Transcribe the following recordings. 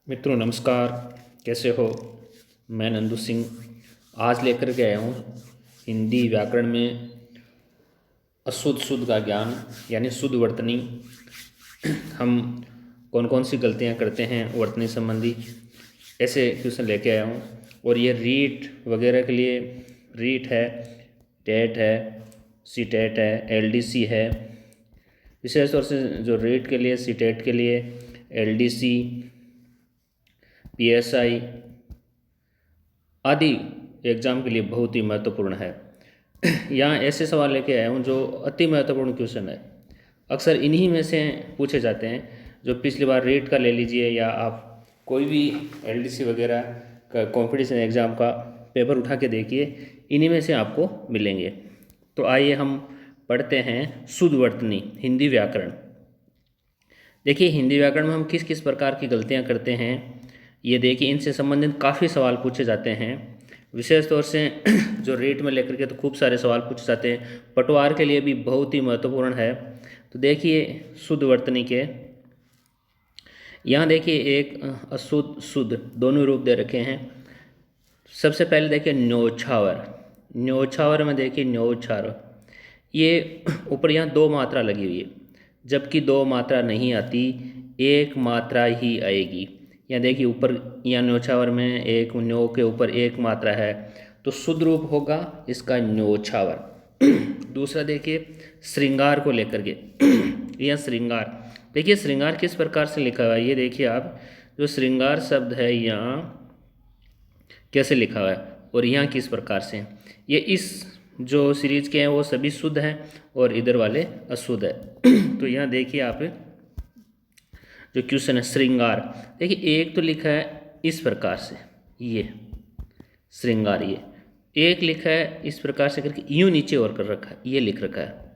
मित्रों नमस्कार। कैसे हो? मैं नंदू सिंह आज लेकर के आया हूँ हिंदी व्याकरण में अशुद्ध शुद्ध का ज्ञान यानी शुद्ध वर्तनी। हम कौन कौन सी गलतियाँ करते हैं वर्तनी संबंधी, ऐसे क्वेश्चन लेके आया हूँ। और ये रीट वगैरह के लिए रीट है, टेट है, सी टेट है, एलडीसी है। विशेष तौर से जो रीट के लिए, सी टेट के लिए एलडीसी, पीएसआई आदि एग्ज़ाम के लिए बहुत ही महत्वपूर्ण है। यहाँ ऐसे सवाल लेके आया हूँ जो अति महत्वपूर्ण क्वेश्चन है, अक्सर इन्हीं में से पूछे जाते हैं। जो पिछली बार रीट का ले लीजिए या आप कोई भी एलडीसी वगैरह का कॉम्पिटिशन एग्ज़ाम का पेपर उठा के देखिए, इन्हीं में से आपको मिलेंगे। तो आइए हम पढ़ते हैं शुद्ध वर्तनी हिंदी व्याकरण। देखिए हिंदी व्याकरण में हम किस किस प्रकार की गलतियाँ करते हैं, ये देखिए इनसे संबंधित काफ़ी सवाल पूछे जाते हैं। विशेष तौर से जो रेट में लेकर के तो खूब सारे सवाल पूछे जाते हैं, पटवार के लिए भी बहुत ही महत्वपूर्ण है। तो देखिए शुद्ध वर्तनी के यहाँ देखिए एक अशुद्ध शुद्ध दोनों रूप दे रखे हैं। सबसे पहले देखिए न्योछावर। न्योछावर में देखिए न्योछावर, ये ऊपर यहाँ दो मात्रा लगी हुई है, जबकि दो मात्रा नहीं आती, एक मात्रा ही आएगी। यहाँ देखिए ऊपर यहाँ न्योछावर में एक न्यो के ऊपर एक मात्रा है, तो शुद्ध रूप होगा इसका न्योछावर। दूसरा देखिए श्रृंगार को लेकर के यह श्रृंगार, देखिए श्रृंगार किस प्रकार से लिखा हुआ है, ये देखिए आप, जो श्रृंगार शब्द है यहाँ कैसे लिखा हुआ है और यहाँ किस प्रकार से। ये इस जो सीरीज के हैं वो सभी शुद्ध हैं और इधर वाले अशुद्ध है। तो यहाँ देखिए आप जो क्वेश्चन है श्रृंगार, देखिए एक तो लिखा है इस प्रकार से, ये श्रृंगार, ये एक लिखा है इस प्रकार से करके यूँ नीचे और कर रखा है, ये लिख रखा है।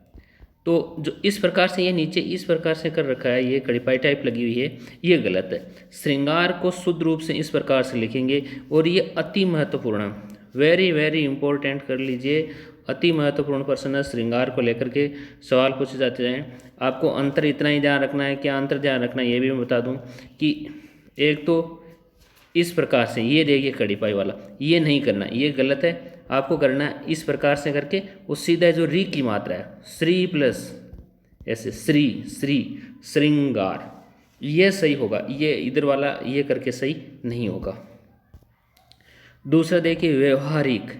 तो जो इस प्रकार से ये नीचे इस प्रकार से कर रखा है, ये कड़ीपाई टाइप लगी हुई है, ये गलत है। श्रृंगार को शुद्ध रूप से इस प्रकार से लिखेंगे और ये अति महत्वपूर्ण, वेरी वेरी इंपॉर्टेंट कर लीजिए, अति महत्वपूर्ण प्रश्न है। श्रृंगार को लेकर के सवाल पूछे जाते हैं। आपको अंतर इतना ही ध्यान रखना है, क्या अंतर ध्यान रखना है ये भी मैं बता दूं कि एक तो इस प्रकार से, ये देखिए कड़ीपाई वाला, ये नहीं करना, ये गलत है। आपको करना है इस प्रकार से करके, वो सीधा जो री की मात्रा है, श्री प्लस ऐसे श्री श्री श्रृंगार, ये सही होगा। ये इधर वाला ये करके सही नहीं होगा। दूसरा देखिए व्यवहारिक,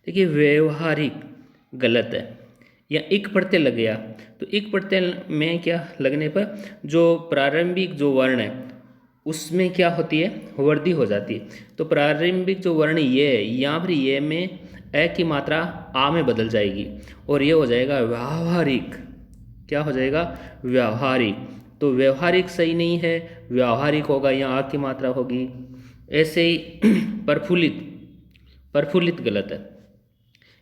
देखिए व्यवहारिक गलत है। या इक प्रत्यय लग गया, तो इक प्रत्यय में क्या लगने पर जो प्रारंभिक जो वर्ण है उसमें क्या होती है, वर्धी हो जाती है। तो प्रारंभिक जो वर्ण ये है, यहाँ पर ये में ए की मात्रा आ में बदल जाएगी और ये हो जाएगा व्यावहारिक। क्या हो जाएगा? व्यावहारिक। तो व्यवहारिक सही नहीं है, व्यावहारिक होगा, यहाँ आ की मात्रा होगी। ऐसे ही प्रफुल्लित, प्रफुल्लित गलत है,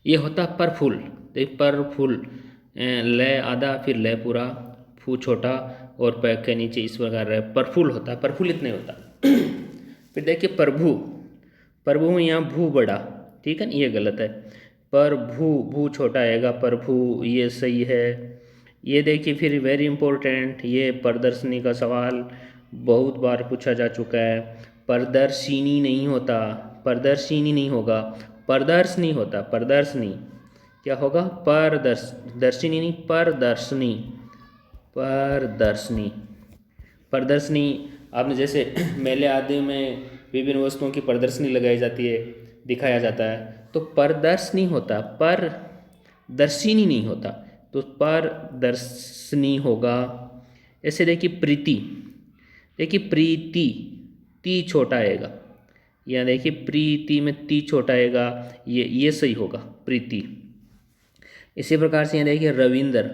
ये होता परफुल। देख परफुल, लय आधा फिर लय पूरा, फू छोटा और पैक के नीचे इस प्रकार है, परफुल होता, प्रफुल्लित नहीं होता। फिर देखिए प्रभु, प्रभु में यहाँ भू बड़ा, ठीक है ना, ये गलत है। पर भू, भू छोटा आएगा, प्रभु ये सही है। ये देखिए फिर वेरी इंपॉर्टेंट, ये प्रदर्शनी का सवाल बहुत बार पूछा जा चुका है। प्रदर्शिनी नहीं होता, प्रदर्शिनी नहीं होगा, प्रदर्शनी होता, प्रदर्शनी। क्या होगा? दर्शिनी नहीं, प्रदर्शनी, प्रदर्शनी। प्रदर्शनी आपने जैसे मेले आदि में विभिन्न वस्तुओं की प्रदर्शनी लगाई जाती है, दिखाया जाता है, तो प्रदर्शनी होता, पर दर्शिनी नहीं होता, तो प्रदर्शनी होगा। ऐसे देखिए प्रीति, देखिए प्रीति, ती छोटा आएगा, यहाँ देखिए प्रीति में ती छोटा आएगा, ये सही होगा प्रीति। इसी प्रकार से यहाँ देखिए रविंदर,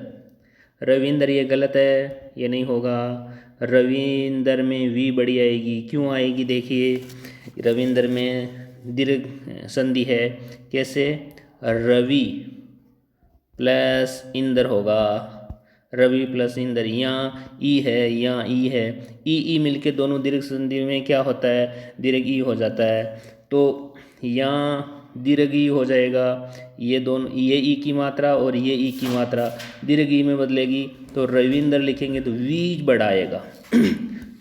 रविंदर ये गलत है, ये नहीं होगा। रविंदर में वी बड़ी आएगी, क्यों आएगी? देखिए रविंदर में दीर्घ संधि है, कैसे? रवि प्लस इंदर होगा, रवि प्लस इंदर। यहाँ ई है, यहाँ ई है, ई मिलके दोनों दीर्घ संधि में क्या होता है? दीर्घ ई हो जाता है। तो यहाँ दीर्घ ई हो जाएगा, ये दोनों, ये ई की मात्रा और ये ई की मात्रा दीर्घ ई में बदलेगी, तो रविंदर लिखेंगे तो वी बड़ा आएगा।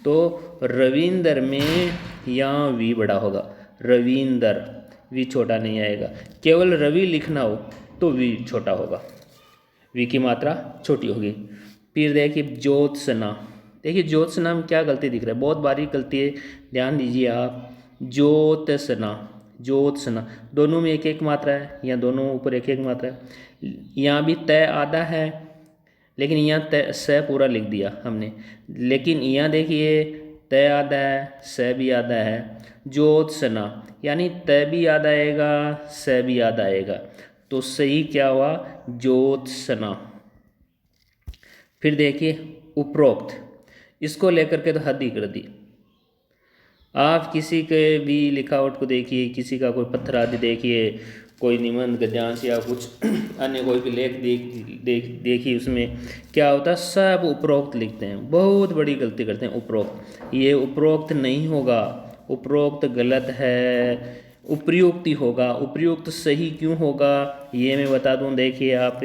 तो रविंदर में यहाँ वी बड़ा होगा, रविंदर, वी छोटा नहीं आएगा। केवल रवि लिखना हो तो वी छोटा होगा, वी की मात्रा छोटी होगी। फिर देखिए ज्योत्सना, देखिए ज्योत्सना में क्या गलती दिख रहा है, बहुत बारीक गलती है, ध्यान दीजिए आप। ज्योत्सना, ज्योत्सना, दोनों में एक एक मात्रा है, या दोनों ऊपर एक एक मात्रा है। यहाँ भी तय आधा है, लेकिन यहाँ तय स पूरा लिख दिया हमने, लेकिन यहाँ देखिए तय आधा है, स भी आधा है। ज्योत्सना यानी तय भी याद आएगा, स भी याद आएगा, तो सही क्या हुआ, ज्योत्सना। फिर देखिए उपरोक्त, इसको लेकर के तो हद ही कर दी। आप किसी के भी लिखावट को देखिए, किसी का कोई पत्र आदि देखिए, कोई निबंध गद्यांश या कुछ अन्य कोई भी लेख देखिए, उसमें क्या होता है, सब उपरोक्त लिखते हैं, बहुत बड़ी गलती करते हैं उपरोक्त। ये उपरोक्त नहीं होगा, उपरोक्त गलत है, उपर्युक्ति होगा। उपर्युक्त सही क्यों होगा ये मैं बता दूं, देखिए आप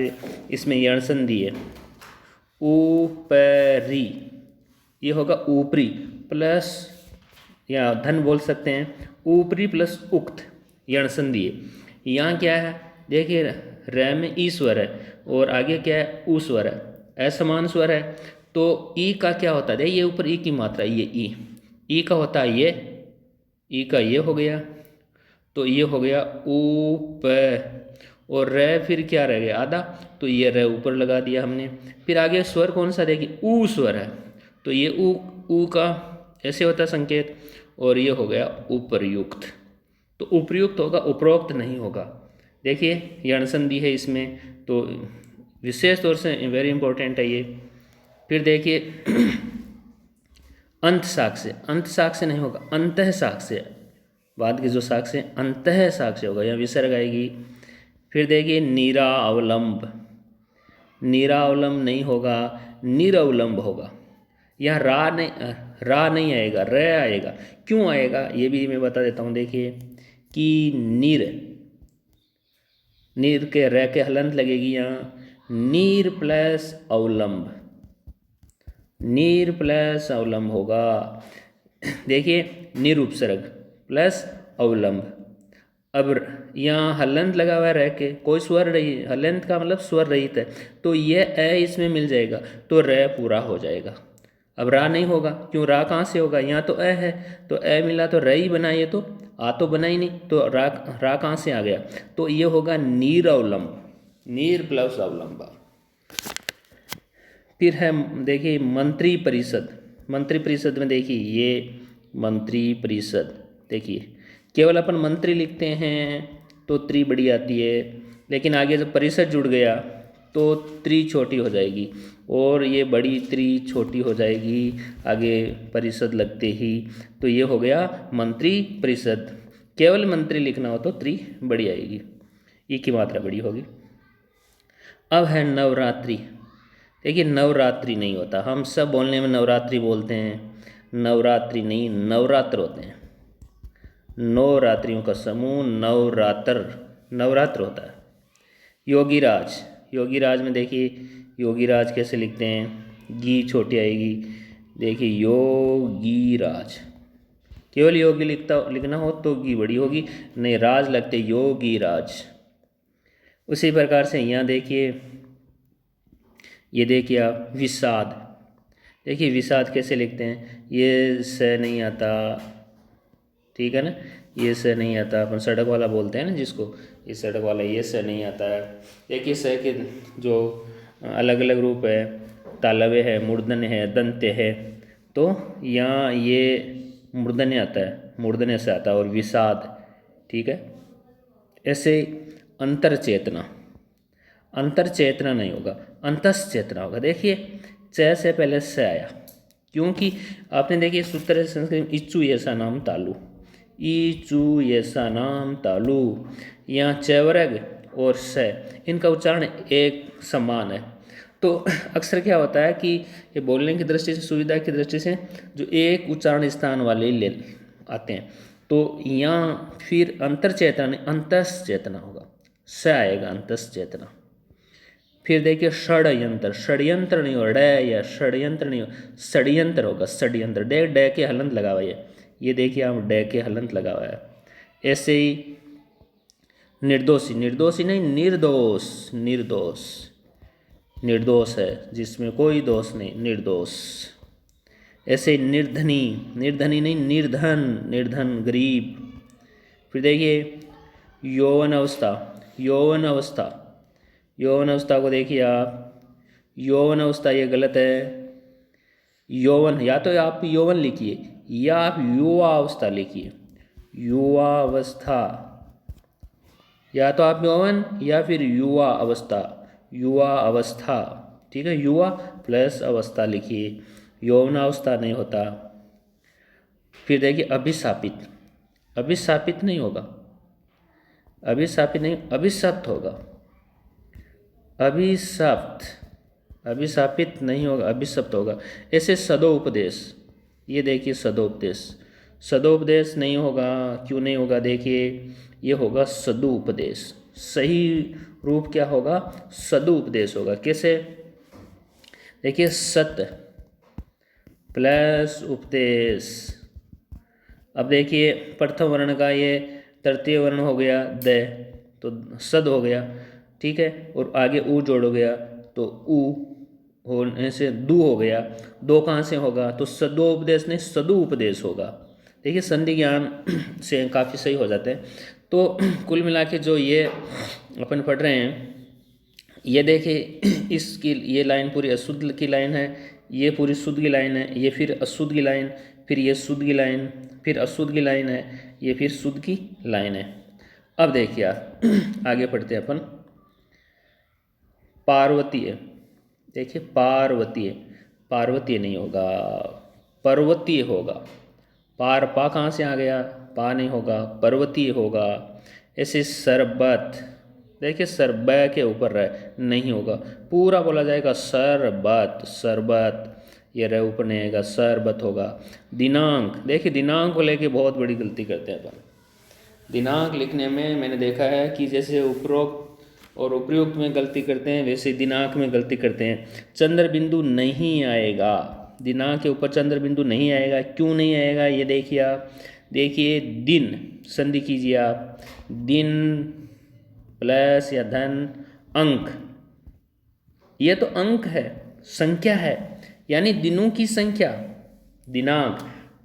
इसमें यण संधि है, ऊपरी, ये होगा ऊपरी प्लस, या धन बोल सकते हैं, ऊपरी प्लस उक्त, यण संधि है। यहाँ क्या है, देखिए र में ई स्वर है और आगे क्या है, ऊ स्वर है, असमान स्वर है, तो ई का क्या होता है, ये ऊपर ई की मात्रा, ये ई का होता है, ये ई का ये हो गया, तो ये हो गया ऊप, और र फिर क्या रह गया, आधा, तो ये र ऊपर लगा दिया हमने। फिर आगे स्वर कौन सा, देखिए ऊ स्वर है, तो ये ऊ का ऐसे होता संकेत, और ये हो गया उपर्युक्त। तो उपर्युक्त होगा, उपरोक्त नहीं होगा। देखिए यण संधि है इसमें, तो विशेष तौर से वेरी इंपॉर्टेंट है ये। फिर देखिए अंत साक्ष्य, अंत साक्ष्य नहीं होगा, अंतः साक्ष्य, बाद के जो साक्ष्य अंतः साक्ष्य होगा, या विसर्ग आएगी। फिर देखिए निरावलंब, निरावलंब नहीं होगा, निरवलंब होगा। यहाँ रा नहीं आएगा, र आएगा। क्यों आएगा ये भी मैं बता देता हूँ, देखिए कि नीर के र के हलंत लगेगी यहाँ, नीर प्लस अवलंब, नीर प्लस अवलंब होगा। देखिए निरुपसर्ग प्लस अवलंब। अब यहाँ हलंत लगा हुआ है रह के, कोई स्वर रही, हलंत का मतलब स्वर रहित है, तो ये अ इसमें मिल जाएगा, तो र पूरा हो जाएगा। अब रा नहीं होगा, क्यों, रा कहाँ से होगा, यहाँ तो अ है, तो अ मिला तो र ही बना, ये तो आ तो बना ही नहीं, तो रा कहाँ से आ गया, तो ये होगा नीर अवलंब, नीर प्लस अवलंब। फिर है देखिए मंत्री परिषद, मंत्री परिषद में देखिए ये मंत्री परिषद, देखिए केवल अपन मंत्री लिखते हैं तो त्री बड़ी आती है, लेकिन आगे जब परिषद जुड़ गया तो त्री छोटी हो जाएगी, और ये बड़ी त्री छोटी हो जाएगी आगे परिषद लगते ही, तो ये हो गया मंत्री परिषद। केवल मंत्री लिखना हो तो त्री बड़ी आएगी, ई की मात्रा बड़ी होगी। अब है नवरात्रि, देखिए नवरात्रि नहीं होता, हम सब बोलने में नवरात्रि बोलते हैं, नवरात्रि नहीं, नवरात्र होते हैं, नवरात्रियों का समूह नवरात्र, नवरात्र होता है। योगीराज, योगीराज में देखिए योगीराज कैसे लिखते हैं, गी छोटी आएगी, देखिए योगीराज, केवल योगी लिखना हो तो गी बड़ी होगी, नहीं राज लगते योगीराज। उसी प्रकार से यहाँ देखिए, ये देखिए आप विषाद, देखिए विषाद कैसे लिखते हैं, ये स नहीं आता, ठीक है ना, ये स नहीं आता, अपन सड़क वाला बोलते हैं ना जिसको, ये सड़क वाला, ये स नहीं आता है। देखिए स के जो अलग अलग रूप है, तालव्य है, मूर्धन्य है, दंत्य है, तो यहाँ ये मूर्धन्य आता है, मूर्धन्य से आता है, और विषाद, ठीक है। ऐसे अंतर चेतना, अंतर चेतना नहीं होगा, अंतस चेतना होगा। देखिए च से पहले स आया, क्योंकि आपने देखिए सूत्र संस्कृत इच्चु ऐसा नाम तालु, ईचू ऐसा नाम तालु, यहाँ चवर्ग और स, इनका उच्चारण एक समान है। तो अक्सर क्या होता है कि ये बोलने की दृष्टि से, सुविधा की दृष्टि से जो एक उच्चारण स्थान वाले ले आते हैं, तो यहाँ फिर अंतर चेतना नहीं, अंतस चेतना होगा, स आएगा, अंतस चेतना। फिर देखिए षड्यंत्र, षड्यंत्र नहीं हो, ड या षड्यंत्र नहीं हो, षड्यंत्र होगा, षड्यंत्र। देख ड के हलंत लगा हुआ है, ये देखिए आप ड के हलंत लगा हुआ है। ऐसे ही निर्दोषी, निर्दोषी नहीं निर्दोष, निर्दोष, निर्दोष है जिसमें कोई दोष नहीं, निर्दोष। ऐसे निर्धनी, निर्धनी नहीं निर्धन, निर्धन गरीब। फिर देखिए यौवन अवस्था, यौवन अवस्था, यौवन अवस्था को देखिए आप, यौवन अवस्था ये गलत है। यौवन या तो आप यौवन लिखिए या आप युवा अवस्था लिखिए, युवा अवस्था, या तो आप यौवन या फिर युवा अवस्था, युवा अवस्था, ठीक है, युवा प्लस अवस्था लिखिए, यौवनावस्था नहीं होता। फिर देखिए अभिशापित, अभिशापित नहीं होगा, अभिशापित नहीं, अभिशप्त होगा, अभिशप्त, अभिशापित नहीं होगा, अभिशप्त होगा। ऐसे सदोपदेश, ये देखिए सदोपदेश, सदोपदेश नहीं होगा, क्यों नहीं होगा, देखिए ये होगा सदुपदेश, सही रूप क्या होगा, सदुपदेश होगा। कैसे, देखिए सत्य प्लस उपदेश। अब देखिए प्रथम वर्ण का ये तृतीय वर्ण हो गया द, तो सद हो गया, ठीक है, और आगे ऊ जोड़ गया तो ऊ होने से दू हो गया, दो कहाँ से होगा, तो सदोपदेश नहीं सदुपदेश होगा। देखिए संधि ज्ञान से काफ़ी सही हो जाते हैं। तो कुल मिला के जो ये अपन पढ़ रहे हैं, ये देखिए इसकी ये लाइन पूरी अशुद्ध की लाइन है, ये पूरी शुद्ध की लाइन है, ये फिर अशुद्ध की लाइन, फिर ये शुद्ध की लाइन, फिर अशुद्ध की लाइन है, ये फिर शुद्ध की लाइन है। अब देखिए आप आगे पढ़ते हैं अपन। पार्वतीय, देखिए पार्वतीय, पार्वतीय नहीं होगा, पर्वतीय होगा। पार पा कहाँ से आ गया, पा नहीं होगा, पर्वतीय होगा। ऐसे सरबत, देखिए सरब के ऊपर रह नहीं होगा, पूरा बोला जाएगा सरबत, सरबत, ये रह ऊपर नहीं आएगा, सरबत होगा। दिनांक, देखिए दिनांक को लेके बहुत बड़ी गलती करते हैं अपन। दिनांक लिखने में मैंने देखा है कि जैसे उपरोक्त और उपयुक्त में गलती करते हैं, वैसे दिनांक में गलती करते हैं। चंद्र बिंदु नहीं आएगा, दिनांक के ऊपर चंद्र बिंदु नहीं आएगा, क्यों नहीं आएगा ये देखिए आप, देखिए दिन, संधि कीजिए आप, दिन प्लस या धन अंक, ये तो अंक है, संख्या है, यानी दिनों की संख्या। दिनांक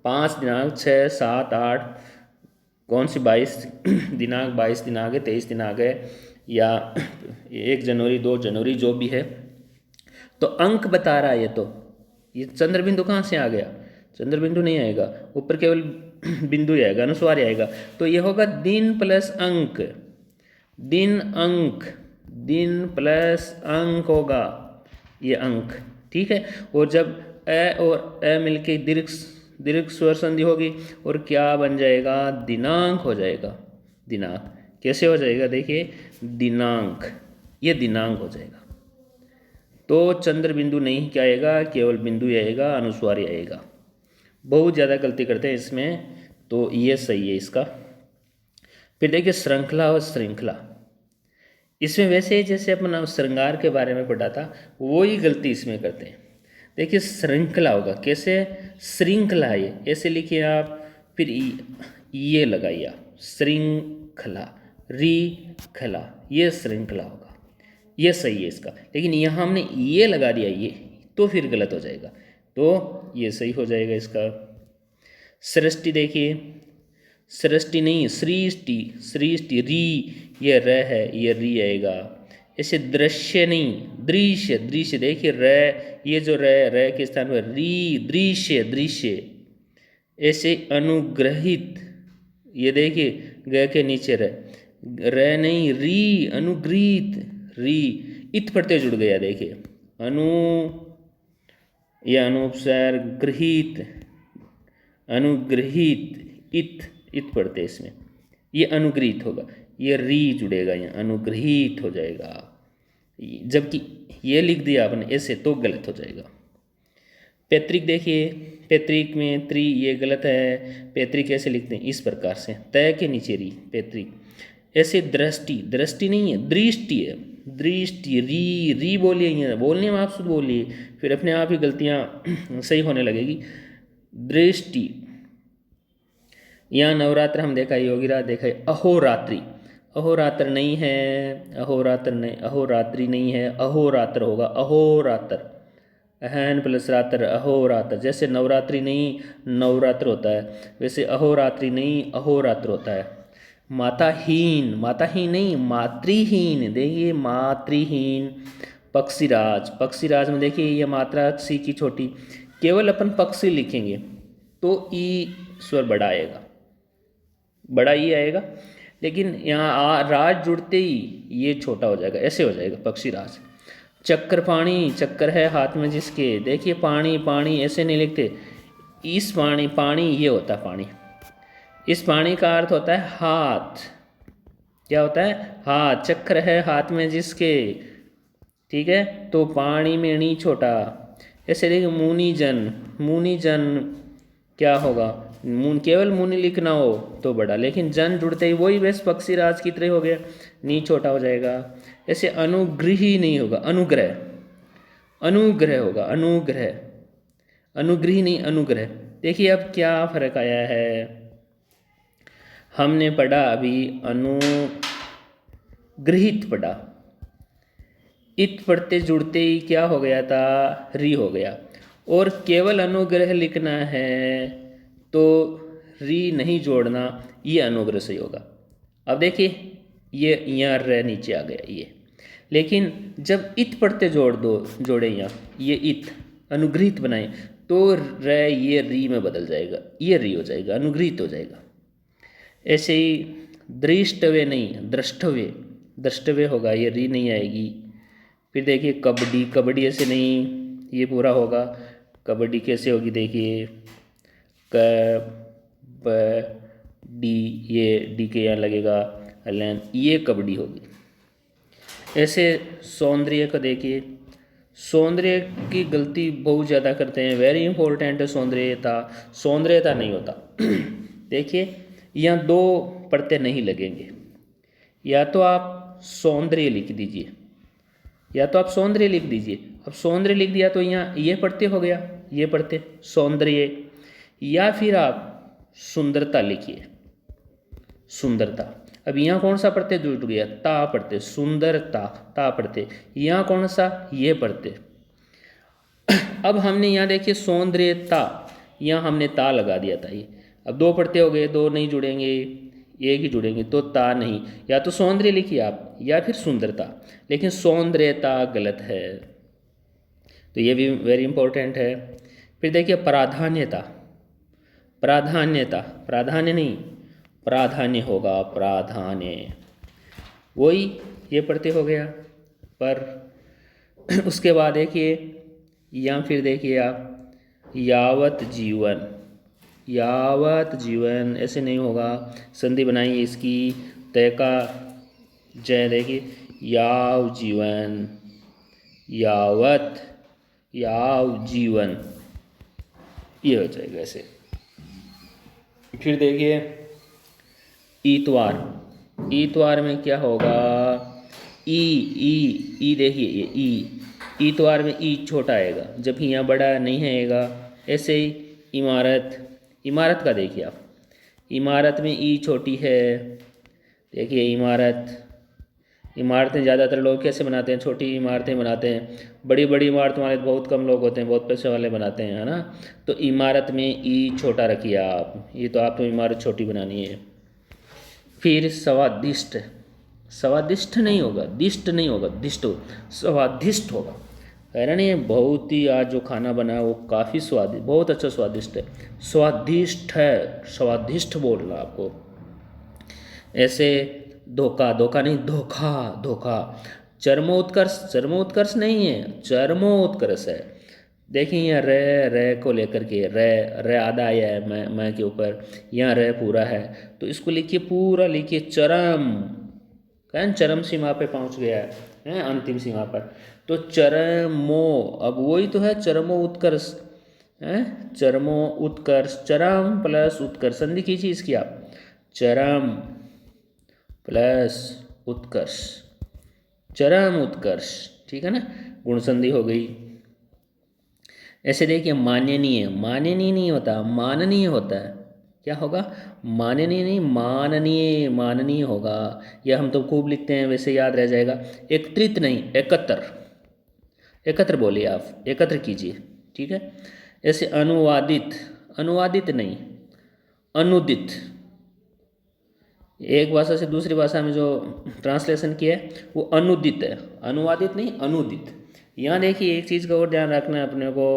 5 दिनांक 6 7 8, कौन सी 22 दिनांक, 22 दिनांक है, 23 दिनांक है, या 1 जनवरी 2 जनवरी जो भी है, तो अंक बता रहा है ये। तो ये चंद्र बिंदु कहाँ से आ गया, चंद्र बिंदु नहीं आएगा, ऊपर केवल बिंदु ही आएगा, अनुस्वार आएगा, तो ये होगा दिन प्लस अंक, दिन अंक, दिन प्लस अंक होगा, ये अंक, ठीक है। और जब ए और ए मिलके दीर्घ, दीर्घ स्वर संधि होगी और क्या बन जाएगा, दिनांक हो जाएगा। दिनांक कैसे हो जाएगा, देखिए दिनांक, ये दिनांक हो जाएगा। तो चंद्र बिंदु नहीं क्या आएगा, केवल बिंदु ही आएगा, अनुस्वार ही आएगा। बहुत ज़्यादा गलती करते हैं इसमें, तो ये सही है इसका। फिर देखिए श्रृंखला और श्रृंखला, इसमें वैसे ही जैसे अपन श्रृंगार के बारे में पढ़ा था, वही गलती इसमें करते हैं। देखिए श्रृंखला होगा, कैसे, श्रृंखला, ये ऐसे लिखिए आप, फिर ये लगाइए आप, श्रृंखला, री खला, ये श्रृंखला होगा, ये सही है इसका। लेकिन यहाँ हमने ये लगा दिया ये, तो फिर गलत हो जाएगा, तो ये सही हो जाएगा इसका। सृष्टि, देखिए सृष्टि नहीं सृष्टि, सृष्टि, री, ये र है, ये री आएगा। ऐसे दृश्य नहीं दृश्य, दृश्य, देखिए र, ये जो र के स्थान पर री, दृश्य, दृश्य। ऐसे अनुग्रहित, ये देखिए ग के नीचे र नहीं री, अनुग्रहित, री, इत पढ़ते जुड़ गया, देखिए अनु, यह अनुपसार, गृहित, अनुग्रहित, इत पढ़ते इसमें, ये अनुग्रहित होगा, ये री जुड़ेगा, यहाँ अनुग्रहित हो जाएगा। जबकि ये लिख दिया आपने ऐसे तो गलत हो जाएगा। पैतृक, देखिए पैतृक में त्रि, ये गलत है। पैतृक कैसे लिखते हैं, इस प्रकार से, तय के नीचे री, पैतृक। ऐसे दृष्टि, दृष्टि नहीं है, दृष्टि है, दृष्टि, री बोलिए, बोलने में आप शुद्ध बोलिए, फिर अपने आप ही गलतियाँ सही होने लगेगी। दृष्टि। यहाँ नवरात्र हम देखा, योगी रात देखा है। अहोरात्रि, अहोरात्र नहीं है, अहोरात्र नहीं, अहोरात्रि नहीं है, अहोरात्र होगा, अहोरात्र, अहन प्लस रात्र, अहोरात्र। जैसे नवरात्रि नहीं नवरात्र होता है, वैसे अहोरात्रि नहीं अहोरात्र होता है। माताहीन, माताहीन नहीं मातृहीन, देखिए मातृहीन। पक्षीराज, पक्षीराज में देखिए ये मात्रा सी की छोटी, केवल अपन पक्षी लिखेंगे तो ई स्वर बड़ा आएगा, बड़ा ई आएगा, लेकिन यहाँ राज जुड़ते ही ये छोटा हो जाएगा, ऐसे हो जाएगा पक्षीराज। चक्र पानी, चक्कर है हाथ में जिसके, देखिए पानी, पानी ऐसे नहीं लिखते, इस पानी, पानी ये होता है पानी, इस पानी का अर्थ होता है हाथ, क्या होता है हाथ, चक्र है हाथ में जिसके, ठीक है, तो पानी में नी छोटा। ऐसे देखिए मुनिजन, मुनिजन क्या होगा, मुन केवल मुनि लिखना हो तो बड़ा, लेकिन जन जुड़ते ही वही बस पक्षीराज की तरह हो गया, नी छोटा हो जाएगा। ऐसे अनुग्रही नहीं होगा, अनुग्रह, अनुग्रह होगा, अनुग्रह, अनुग्रही नहीं अनुग्रह। देखिए अब क्या फर्क आया है, हमने पढ़ा अभी अनुगृहित पढ़ा, इत पढ़ते जुड़ते ही क्या हो गया था, री हो गया, और केवल अनुग्रह लिखना है तो री नहीं जोड़ना, ये अनुग्रह सही होगा। अब देखिए ये यहाँ र नीचे आ गया ये, लेकिन जब इत पढ़ते जोड़ दो, जोड़े यहाँ ये इत अनुग्रहित बनाए तो र ये री में बदल जाएगा, ये री हो जाएगा, अनुग्रहित हो जाएगा। ऐसे ही दृष्टव्य नहीं द्रष्टव्य, द्रष्टव्य होगा, ये री नहीं आएगी। फिर देखिए कबड्डी, कबड्डी ऐसे नहीं, ये पूरा होगा, कबड्डी कैसे होगी देखिए, क ब डी, ये डी के यहाँ लगेगा हलन, ये कबड्डी होगी। ऐसे सौंदर्य का देखिए, सौंदर्य की गलती बहुत ज़्यादा करते हैं, वेरी इंपॉर्टेंट है सौंदर्यता, सौंदर्यता नहीं होता। देखिए यहाँ दो पढ़ते नहीं लगेंगे, या तो आप सौंदर्य लिख दीजिए, या तो आप सौंदर्य लिख दीजिए। अब सौंदर्य लिख दिया तो यहाँ ये पढ़ते हो गया, ये पढ़ते सौंदर्य, या फिर आप सुंदरता लिखिए, सुंदरता। अब यहाँ कौन सा पढ़ते जुड़ गया, ता पढ़ते, सुंदरता ता पढ़ते, यहाँ कौन सा ये पढ़ते। अब हमने यहाँ देखिए सौंदर्यता, यहाँ हमने ता लगा दिया था, ये अब दो पढ़ते हो गए, दो नहीं जुड़ेंगे, एक ही जुड़ेंगे, तो ता नहीं, या तो सौंदर्य लिखिए आप या फिर सुंदरता, लेकिन सौंदर्यता गलत है, तो ये भी वेरी इंपॉर्टेंट है। फिर देखिए प्राधान्यता, प्राधान्यता, प्राधान्य नहीं प्राधान्य होगा, प्राधान्य, वही ये पढ़ते हो गया। पर उसके बाद देखिए या फिर देखिए आप यावत जीवन, यावत जीवन ऐसे नहीं होगा, संधि बनाइए इसकी, तय का जय, देखिए याव जीवन, यावत, याव जीवन, ये हो जाएगा ऐसे। फिर देखिए ईतवार, ईतवार में क्या होगा, ई देखिए ये ई, ईतवार में ई छोटा आएगा, जब यहाँ बड़ा नहीं आएगा। ऐसे ही इमारत, इमारत का देखिए आप, इमारत में ई छोटी है, देखिए इमारत, इमारतें ज़्यादातर लोग कैसे बनाते हैं, छोटी इमारतें बनाते हैं, बड़ी बड़ी इमारतों वाले बहुत कम लोग होते हैं, बहुत पैसे वाले बनाते हैं, है ना। तो इमारत में ई छोटा रखिए आप, ये तो आपको इमारत छोटी बनानी है। फिर स्वादिष्ट, स्वादिष्ट नहीं होगा, दिष्ट नहीं होगा, दिष्ट हो, स्वादिष्ट होगा, कह रहे नहीं, बहुत ही आज जो खाना बना है वो काफ़ी स्वादिष्ट, बहुत अच्छा स्वादिष्ट है, स्वादिष्ट है, स्वादिष्ट बोलना आपको। ऐसे धोखा, धोखा नहीं धोखा, धोखा। चरमोत्कर्ष, चरमोत्कर्ष नहीं है, चरमोत्कर्ष है। देखिए यहाँ रे को लेकर के रे आधा आया है मैं के ऊपर, यहाँ रे पूरा है, तो इसको लिखिए पूरा, लिखिए चरम, कहन चरम सीमा पे पहुँच गया है, अंतिम सीमा पर, तो चरमो, अब वही तो है चरमो उत्कर्ष है, चरमो उत्कर्ष, चरम प्लस उत्कर्ष, संधि खींची इसकी आप, चरम प्लस उत्कर्ष, चरम उत्कर्ष, ठीक है ना, गुण संधि हो गई। ऐसे देखिए माननीय, माननीय नहीं होता, माननीय होता है। क्या होगा? माननीय नहीं, माननीय, माननीय होगा। यह हम तो खूब लिखते हैं, वैसे याद रह जाएगा। एकत्रित नहीं, एकत्र, एकत्र बोलिए आप, एकत्र कीजिए, ठीक है। ऐसे अनुवादित, अनुवादित नहीं, अनुदित। एक भाषा से दूसरी भाषा में जो ट्रांसलेशन किया है वो अनुदित है, अनुवादित नहीं, अनुदित। यहाँ देखिए एक चीज़ का और ध्यान रखना है अपने को।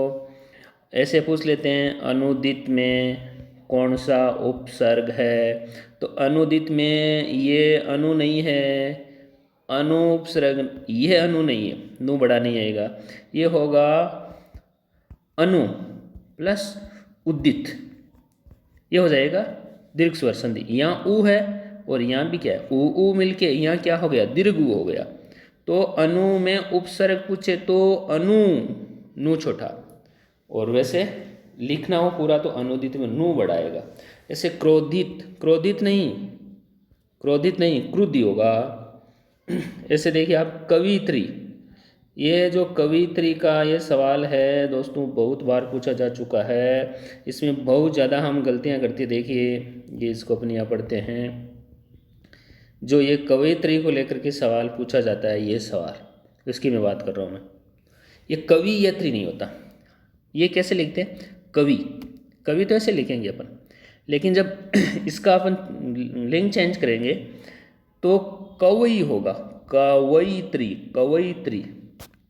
ऐसे पूछ लेते हैं अनुदित में कौन सा उपसर्ग है, तो अनुदित में ये अनु नहीं है, अनुपसर्ग, ये अनु नहीं है, नु बड़ा नहीं आएगा, ये होगा अनु प्लस उदित, ये हो जाएगा दीर्घ स्वर संधि। यहाँ ऊ है और यहाँ भी क्या है, ऊ मिलके यहाँ क्या हो गया, दीर्घ ऊ हो गया। तो अनु में उपसर्ग पूछे तो अनु, नु छोटा, और वैसे लिखना हो पूरा तो अनुदित में नु बढ़ाएगा। ऐसे क्रोधित, क्रोधित नहीं, क्रोधित नहीं, क्रुद्धि होगा। ऐसे देखिए आप कवित्री, ये जो कवित्री का ये सवाल है दोस्तों बहुत बार पूछा जा चुका है, इसमें बहुत ज़्यादा हम गलतियां करते, देखिए ये इसको अपने यहाँ पढ़ते हैं। जो ये कवित्री को लेकर के सवाल पूछा जाता है, ये सवाल इसकी मैं बात कर रहा हूँ मैं। ये कवियत्री नहीं होता, ये कैसे लिखते हैं, कवि, कवि तो ऐसे लिखेंगे अपन, लेकिन जब इसका अपन लिंग चेंज करेंगे तो कवई होगा, कवयित्री, कवयित्री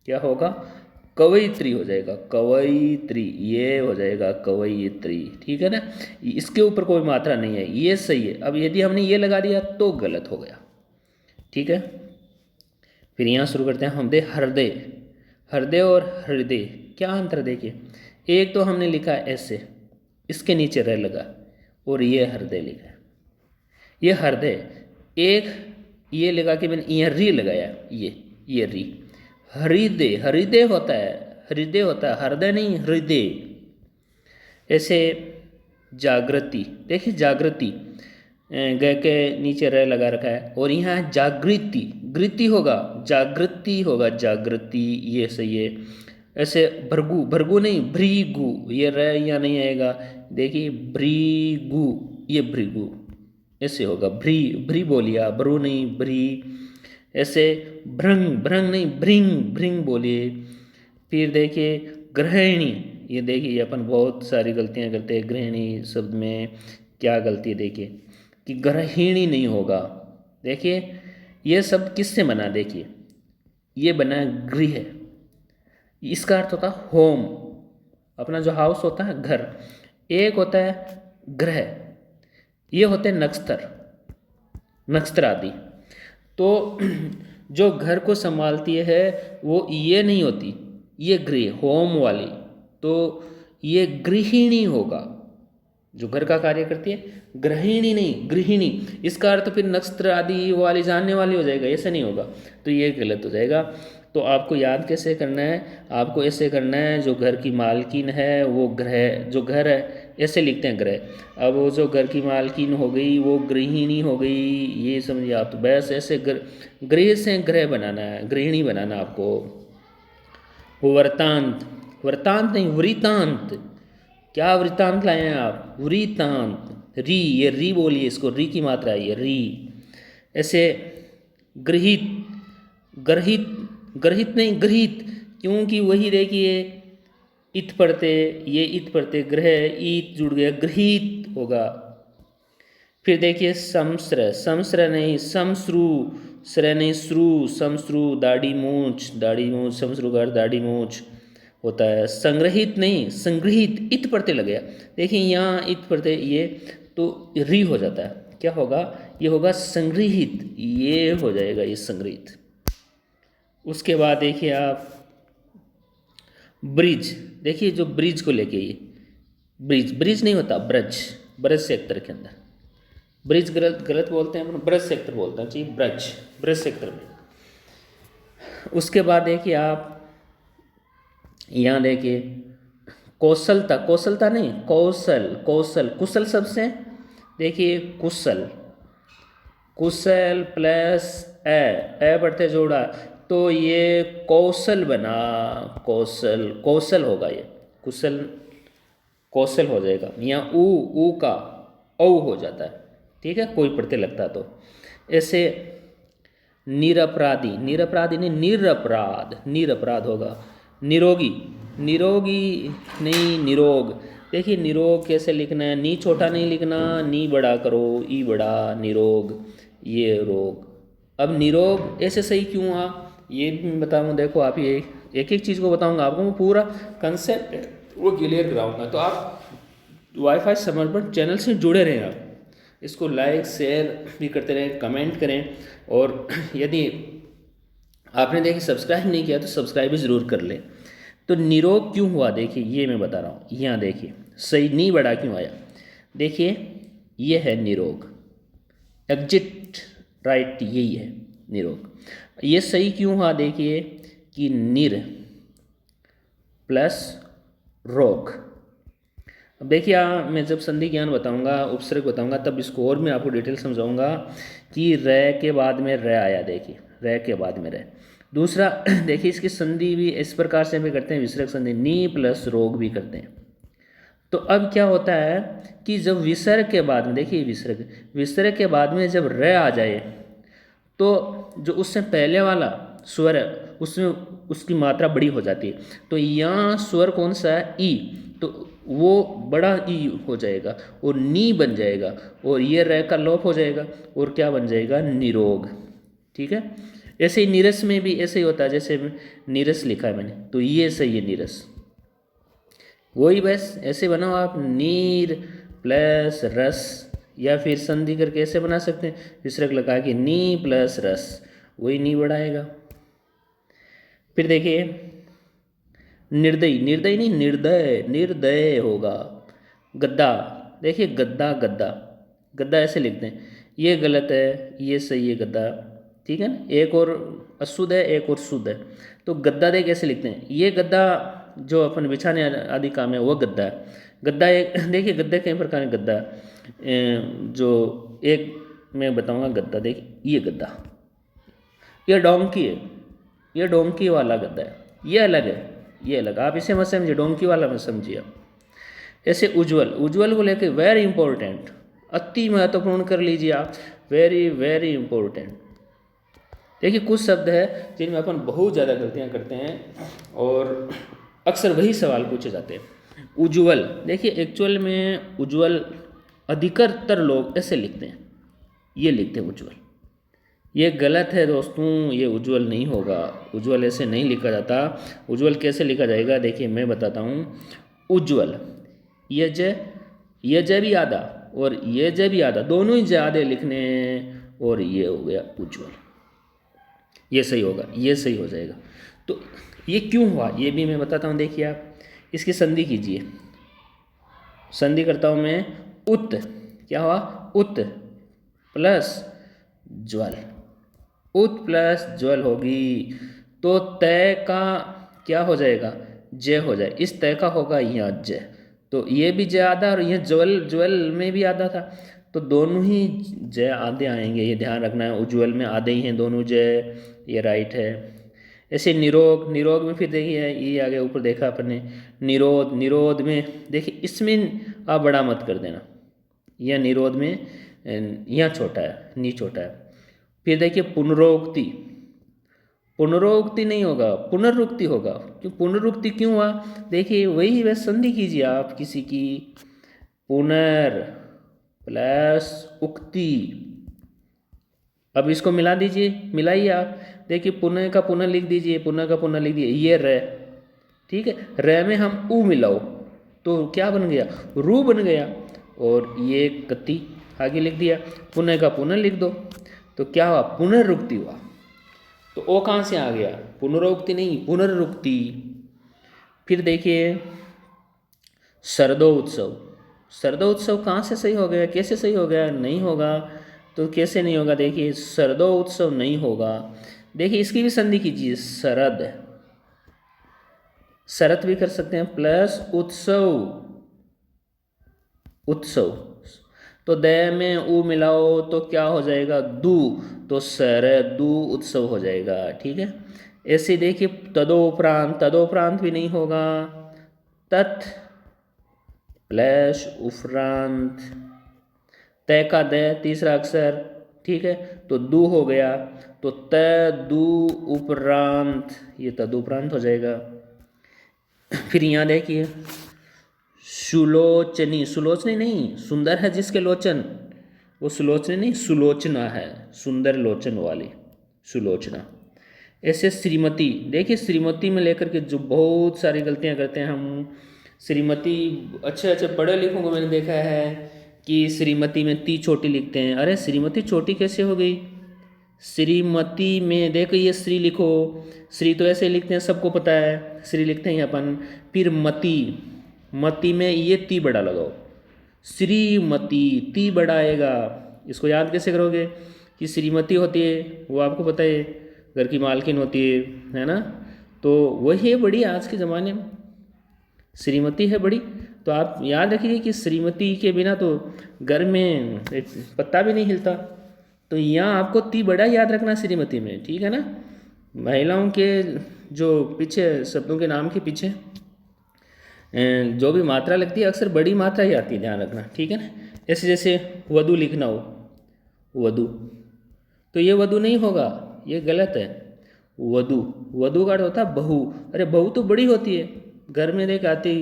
क्या होगा, कवयित्री हो जाएगा, कवयित्री, ये हो जाएगा कवयित्री, ठीक है ना। इसके ऊपर कोई मात्रा नहीं है, ये सही है। अब यदि हमने ये लगा दिया तो गलत हो गया, ठीक है। फिर यहाँ शुरू करते हैं हम दे हृदय, हृदय और हृदय क्या अंतर देखिए। एक तो हमने लिखा ऐसे, इसके नीचे रह लगा, और ये हृदय लिखा है, ये हृदय। एक ये लगा के मैंने यहाँ री लगाया, ये री, हृदय, हृदय होता है, हृदय होता है, हृदय नहीं, हृदय। ऐसे जागृति, देखिए जागृति, ग के नीचे रह लगा रखा है, और यहाँ जागृति, गृति होगा, जागृति होगा, जागृति, ये सही है। ऐसे भृगु, भृगु नहीं, भृगु, ये रह यहाँ नहीं आएगा, देखिए भृगु, ये भृगु ऐसे होगा, भ्री, भ्री बोलिए, भ्रू नहीं, भ्री। ऐसे भ्रंग, भ्रंग नहीं, भ्रिंग, भ्रिंग बोलिए। फिर देखिए गृहिणी, ये देखिए अपन बहुत सारी गलतियां करते हैं गृहिणी शब्द में। क्या गलती है देखिए कि गृहिणी नहीं होगा, देखिए ये शब्द किससे बना, देखिए ये बना गृह, इसका अर्थ होता है होम, अपना जो हाउस होता है घर। एक होता है ग्रह, ये होते हैं नक्षत्र, नक्षत्र आदि। तो जो घर को संभालती है वो ये नहीं होती, ये गृह होम वाली, तो ये गृहिणी होगा, जो घर का कार्य करती है, गृहिणी नहीं, गृहिणी। इसका अर्थ फिर नक्षत्र आदि वाली जानने वाली हो जाएगा, ऐसा नहीं होगा, तो ये गलत हो जाएगा। तो आपको याद कैसे करना है, आपको ऐसे करना है, जो घर की मालकिन है वो ग्रह, जो घर है ऐसे लिखते हैं ग्रह। अब वो जो घर की मालकिन हो गई वो गृहिणी हो गई, ये समझिए आप। तो बस ऐसे गृह से ग्रह बनाना है, गृहिणी बनाना आपको। वृतांत, वृतांत नहीं, वृतांत, क्या वृतांत लाए हैं आप, वृतांत, री, ये री बोलिए, इसको री की मात्रा है, ये री। ऐसे गृहित, गृहित, गृहित नहीं, गृहित, क्योंकि वही देखिए इत पढ़ते, ये इत पढ़ते, ग्रह ईत जुड़ गया, गृहित होगा। फिर देखिए समस्र, समस्र नहीं, समश्रु, स्र नहीं, श्रु, समश्रु, दाढ़ी मूछ, दाढ़ी मूछ, समश्रुगर दाढ़ी मूछ होता है। संग्रहित नहीं, संग्रहित, इत पढ़ते लग गया, देखिए यहाँ इत पढ़ते ये तो री हो जाता है, क्या होगा, ये होगा संग्रहित, ये हो जाएगा ये संग्रहित। उसके बाद देखिए आप ब्रिज, देखिए जो ब्रिज को लेके ये ब्रिज, ब्रिज नहीं होता, ब्रज, ब्रज सेक्टर के अंदर, ब्रिज गलत, गलत बोलते हैं अपन, ब्रज सेक्टर बोलते हैं जी, ब्रज, ब्रज सेक्टर में। उसके बाद देखिए आप यहाँ देखिए कौशलता, कौशलता नहीं, कौशल, कौशल, कुशल शब्द से देखिए कुशल, कुशल प्लस ए बढ़ते जोड़ा, तो ये कौशल बना, कौशल, कौशल होगा ये, कुशल, कौशल हो जाएगा। यहाँ ऊ का औ हो जाता है, ठीक है, कोई प्रत्यय लगता तो। ऐसे निरपराधी, निरपराधी नहीं निरपराध, निरपराध होगा। निरोगी, निरोगी नहीं निरोग। देखिए निरोग कैसे लिखना है, नी छोटा नहीं लिखना, नी बड़ा करो, ई बड़ा, निरोग, ये रोग। अब निरोग ऐसे सही क्यों हुआ ये भी मैं बताऊँगा। देखो आप ये एक एक चीज़ को बताऊँगा आपको, मैं पूरा कंसेप्ट वो क्लियर कराऊँगा। तो आप वाईफाई समर्पण चैनल से जुड़े रहें, आप इसको लाइक शेयर भी करते रहें, कमेंट करें। और यदि आपने देखिए सब्सक्राइब नहीं किया तो सब्सक्राइब भी ज़रूर कर लें। तो निरोग क्यों हुआ देखिए ये मैं बता रहा हूँ। यहाँ देखिए सही नी बड़ा क्यों आया, देखिए ये है निरोग, एग्जिट राइट यही है निरोग। ये सही क्यों हुआ देखिए कि निर प्लस रोग। अब देखिए मैं जब संधि ज्ञान बताऊंगा, उपसर्ग बताऊंगा, तब इसको और मैं आपको डिटेल समझाऊंगा कि र के बाद में र आया, देखिए र के बाद में र। दूसरा देखिए इसकी संधि भी इस प्रकार से भी करते हैं, विसर्ग संधि नी प्लस रोग भी करते हैं। तो अब क्या होता है कि जब विसर्ग के बाद में, देखिए विसर्ग, विसर्ग के बाद में जब र आ जाए तो जो उससे पहले वाला स्वर है उसमें उसकी मात्रा बड़ी हो जाती है। तो यहाँ स्वर कौन सा है, ई, तो वो बड़ा ई हो जाएगा और नी बन जाएगा, और ये र का लोप हो जाएगा और क्या बन जाएगा, निरोग। ठीक है, ऐसे ही नीरस में भी ऐसे ही होता है, जैसे नीरस लिखा है मैंने, तो ये सही है नीरस, वही बस ऐसे बनाओ आप, नीर प्लस रस, या फिर संधि करके ऐसे बना सकते हैं, विसर्ग लगा के नी प्लस रस, वही नी बढ़ाएगा। फिर देखिए निर्दयी, निर्दयी नहीं निर्दय, निर्दय होगा। गद्दा, देखिए गद्दा, गद्दा, गद्दा ऐसे लिखते हैं, ये गलत है, ये सही है गद्दा, ठीक है ना। एक और अशुद्ध है, एक और शुद्ध है, तो गद्दा दे कैसे लिखते हैं, ये गद्दा जो अपन बिछाने आदि काम है वो गद्दा है। गद्दा एक देखिए गद्दे कई प्रकार के गद्दा है, जो एक मैं बताऊंगा गद्दा, देखिए ये गद्दा, ये डोंकी है, ये डोंकी वाला गद्दा है, ये अलग है, ये अलग, आप इसे मत समझिए, डोंकी वाला मत समझिए आप। ऐसे उज्ज्वल, उज्ज्वल को लेके वेरी इंपॉर्टेंट, अति महत्वपूर्ण कर लीजिए आप, वेरी वेरी इंपॉर्टेंट। देखिए कुछ शब्द है जिनमें अपन बहुत ज़्यादा गलतियाँ करते हैं और अक्सर वही सवाल पूछे जाते हैं। उज्ज्वल, देखिए एक्चुअल में उज्ज्वल अधिकतर लोग ऐसे लिखते हैं, ये लिखते हैं उज्ज्वल, ये गलत है दोस्तों, ये उज्ज्वल नहीं होगा, उज्ज्वल ऐसे नहीं लिखा जाता। उज्ज्वल कैसे लिखा जाएगा देखिए मैं बताता हूँ। उज्ज्वल, ये ज भी आधा और ये ज भी आधा, दोनों ही ज़्यादा लिखने हैं, और ये हो गया उज्ज्वल, ये सही होगा, ये सही हो जाएगा। तो ये क्यों हुआ ये भी मैं बताता हूँ। देखिए आप इसकी संधि कीजिए, संधि करता हूँ मैं, उत, क्या हुआ, उत प्लस ज्वल, उत प्लस ज्वल होगी, तो तय का क्या हो जाएगा, जय हो जाए, इस तय का होगा यहाँ जय, तो ये भी जय आधा और ये ज्वल, ज्वल में भी आधा था, तो दोनों ही जय आधे आएंगे, ये ध्यान रखना है, उज्ज्वल में आधे ही हैं दोनों जय, ये राइट है। ऐसे निरोग, निरोग में फिर देखिए ये आगे ऊपर देखा अपन ने, निरोध, निरोध में देखिए इसमें आप बड़ा मत कर देना, यह निरोध में यहाँ छोटा है, नी छोटा है। फिर देखिए पुनरोक्ति, पुनरोक्ति नहीं होगा, पुनरुक्ति होगा। क्यों पुनरुक्ति क्यों हुआ, देखिए वही वह संधि कीजिए आप किसी की, पुनर प्लस उक्ति, अब इसको मिला दीजिए, मिलाइए आप, देखिए पुनः का पुनः लिख दीजिए, पुनः का पुनः लिख दीजिए, ये र, ठीक है, र में हम ऊ मिलाओ तो क्या बन गया, रू बन गया, और ये कति आगे लिख दिया, पुनः का पुनः लिख दो, तो क्या हुआ, पुनरुक्ति हुआ। तो ओ कहाँ से आ गया, पुनरोक्ति नहीं पुनरुक्ति। फिर देखिए शरदोत्सव, शरदोत्सव कहाँ से सही हो गया, कैसे सही हो गया, नहीं होगा, तो कैसे नहीं होगा, देखिए शरदोत्सव नहीं होगा। देखिए इसकी भी संधि कीजिए, शरद, शरद भी कर सकते हैं, प्लस उत्सव, उत्सव, तो द में ऊ मिलाओ तो क्या हो जाएगा, दू, तो सर दू उत्सव हो जाएगा। ठीक है। ऐसे देखिए तदोपरांत, तदोपरांत भी नहीं होगा, तत् प्लस उपरांत, तय का द तीसरा अक्षर। ठीक है, तो दू हो गया, तो त दू उपरांत, ये तदुपरांत हो जाएगा। फिर यहाँ देखिए सुलोचनी, सुलोचनी नहीं, सुंदर है जिसके लोचन, वो सुलोचनी नहीं, सुलोचना है, सुंदर लोचन वाली सुलोचना। ऐसे श्रीमती, देखिए श्रीमती में लेकर के जो बहुत सारी गलतियां करते हैं हम। श्रीमती, अच्छे अच्छे पढ़े लिखों को मैंने देखा है कि श्रीमती में ती छोटी लिखते हैं। अरे श्रीमती छोटी कैसे हो गई? श्रीमती में देखो ये श्री लिखो, श्री तो ऐसे लिखते हैं सबको पता है, श्री लिखते हैं अपन। फिर मती, मती में ये ती बड़ा लगाओ, श्रीमती ती बड़ा आएगा। इसको याद कैसे करोगे कि श्रीमती होती है वो आपको पता है, घर की मालकिन होती है ना, तो वही है बड़ी आज के ज़माने में, श्रीमती है बड़ी। तो आप याद रखिए कि श्रीमती के बिना तो घर में एक पत्ता भी नहीं हिलता। तो यहाँ आपको ती बड़ा याद रखना श्रीमती में, ठीक है ना। महिलाओं के जो पीछे शब्दों के नाम के पीछे जो भी मात्रा लगती है अक्सर बड़ी मात्रा ही आती है, ध्यान रखना, ठीक है ना। ऐसे जैसे वधु लिखना हो, वधु, तो ये वधु नहीं होगा, ये गलत है। वधु, वधु का अर्थ होता है बहू। अरे बहू तो बड़ी होती है, घर में देख आती